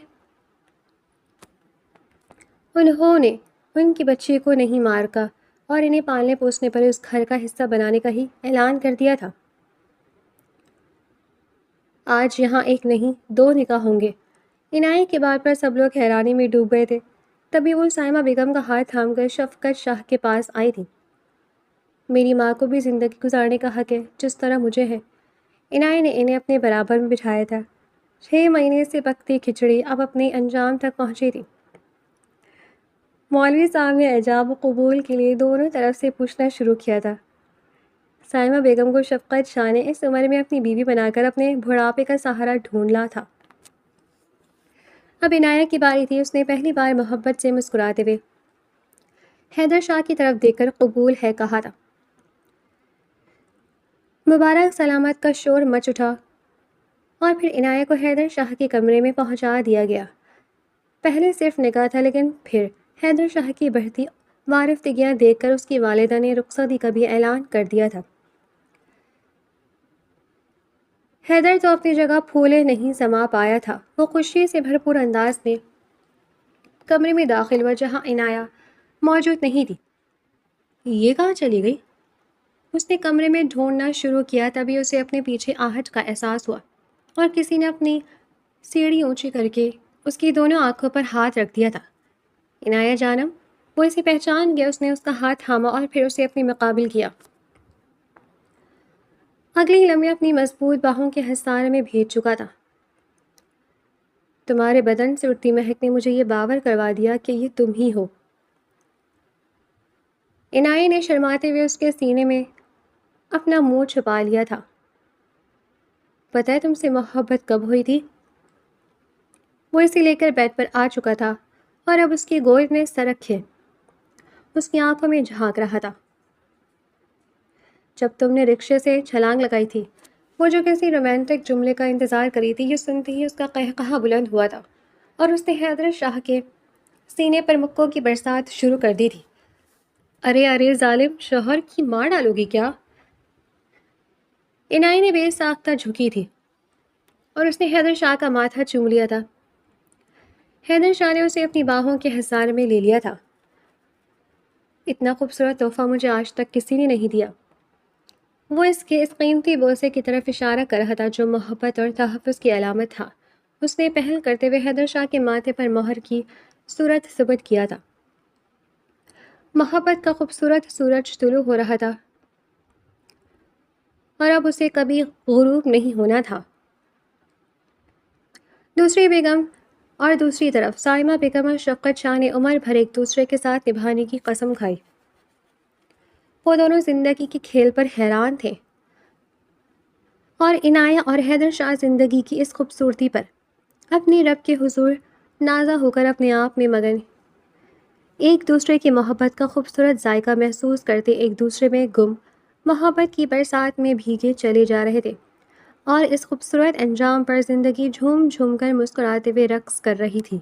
انہوں نے ان کی بچی کو نہیں مارکا اور انہیں پالنے پوسنے پر اس گھر کا حصہ بنانے کا ہی اعلان کر دیا تھا۔ آج یہاں ایک نہیں 2 نکاح ہوں گے۔ عنایہ کی بات پر سب لوگ حیرانی میں ڈوب گئے تھے۔ تبھی وہ سائمہ بیگم کا ہاتھ تھام کر شفقت شاہ کے پاس آئی تھی۔ میری ماں کو بھی زندگی گزارنے کا حق ہے جس طرح مجھے ہے۔ عنایہ نے انہیں اپنے برابر میں بٹھایا تھا۔ 6 مہینے سے پکتی کھچڑی اب اپنے انجام تک پہنچی تھی۔ مولوی صاحب نے ایجاب و قبول کے لیے دونوں طرف سے پوچھنا شروع کیا تھا۔ سائمہ بیگم کو شفقت شاہ نے اس عمر میں اپنی بیوی بنا کر اپنے بڑھاپے کا سہارا ڈھونڈا تھا۔ اب عنایہ کی باری تھی۔ اس نے پہلی بار محبت سے مسکراتے ہوئے حیدر شاہ کی طرف دیکھ کر قبول ہے کہا تھا۔ مبارک سلامت کا شور مچ اٹھا اور پھر عنایہ کو حیدر شاہ کے کمرے میں پہنچا دیا گیا۔ پہلے صرف نکاح تھا، لیکن پھر حیدر شاہ کی بڑھتی وارفتگیاں دیکھ کر اس کی والدہ نے رخصتی کا بھی اعلان کر دیا تھا۔ حیدر تو اپنی جگہ پھولے نہیں سما پایا تھا۔ وہ خوشی سے بھرپور انداز میں کمرے میں داخل ہوا جہاں عنایہ موجود نہیں تھی۔ یہ کہاں چلی گئی؟ اس نے کمرے میں ڈھونڈنا شروع کیا، تبھی اسے اپنے پیچھے آہٹ کا احساس ہوا اور کسی نے اپنی سیڑھی اونچی کر کے اس کی دونوں آنکھوں پر ہاتھ رکھ دیا تھا۔ عنایہ جانم، وہ اسے پہچان گیا۔ اس نے اس کا ہاتھ تھاما اور پھر اسے اپنے مقابل کیا۔ اگلی لمحے اپنی مضبوط باہوں کے حصار میں بھیج چکا تھا۔ تمہارے بدن سے اٹھتی مہک نے مجھے یہ باور کروا دیا کہ یہ تم ہی ہو۔ عنایہ نے شرماتے ہوئے اس کے سینے میں اپنا منہ چھپا لیا تھا۔ پتہ ہے تم سے محبت کب ہوئی تھی؟ وہ اسے لے کر بیڈ پر آ چکا تھا اور اب اس کی گود میں سر رکھے اس کی آنکھوں میں جھانک رہا تھا۔ جب تم نے رکشے سے چھلانگ لگائی تھی، وہ جو کسی رومانٹک جملے کا انتظار کری تھی، یہ سنتے ہی اس کا قہقہہ بلند ہوا تھا اور اس نے حیدر شاہ کے سینے پر مکوں کی برسات شروع کر دی تھی۔ ارے ارے ظالم، شوہر کی مار ڈالو گی کیا؟ عنائی نے بے ساختہ جھکی تھی اور اس نے حیدر شاہ کا ماتھا چوم لیا تھا۔ حیدر شاہ نے اسے اپنی باہوں کے حصار میں لے لیا تھا۔ اتنا خوبصورت تحفہ مجھے آج تک کسی نے نہیں دیا۔ وہ اس کے اس قیمتی بوسے کی طرف اشارہ کر رہا تھا جو محبت اور تحفظ کی علامت تھا۔ اس نے پہل کرتے ہوئے حیدر شاہ کے ماتھے پر مہر کی صورت ثبت کیا تھا۔ محبت کا خوبصورت سورج طلوع ہو رہا تھا اور اب اسے کبھی غروب نہیں ہونا تھا۔ دوسری بیگم اور دوسری طرف سائمہ بیگم اور شفقت شاہ نے عمر بھر ایک دوسرے کے ساتھ نبھانے کی قسم کھائی۔ وہ دونوں زندگی کے کھیل پر حیران تھے اور عنایہ اور حیدر شاہ زندگی کی اس خوبصورتی پر اپنی رب کے حضور نازا ہو کر اپنے آپ میں مگن، ایک دوسرے کی محبت کا خوبصورت ذائقہ محسوس کرتے ایک دوسرے میں گم محبت کی برسات میں بھیگے چلے جا رہے تھے، اور اس خوبصورت انجام پر زندگی جھوم جھوم کر مسکراتے ہوئے رقص کر رہی تھی۔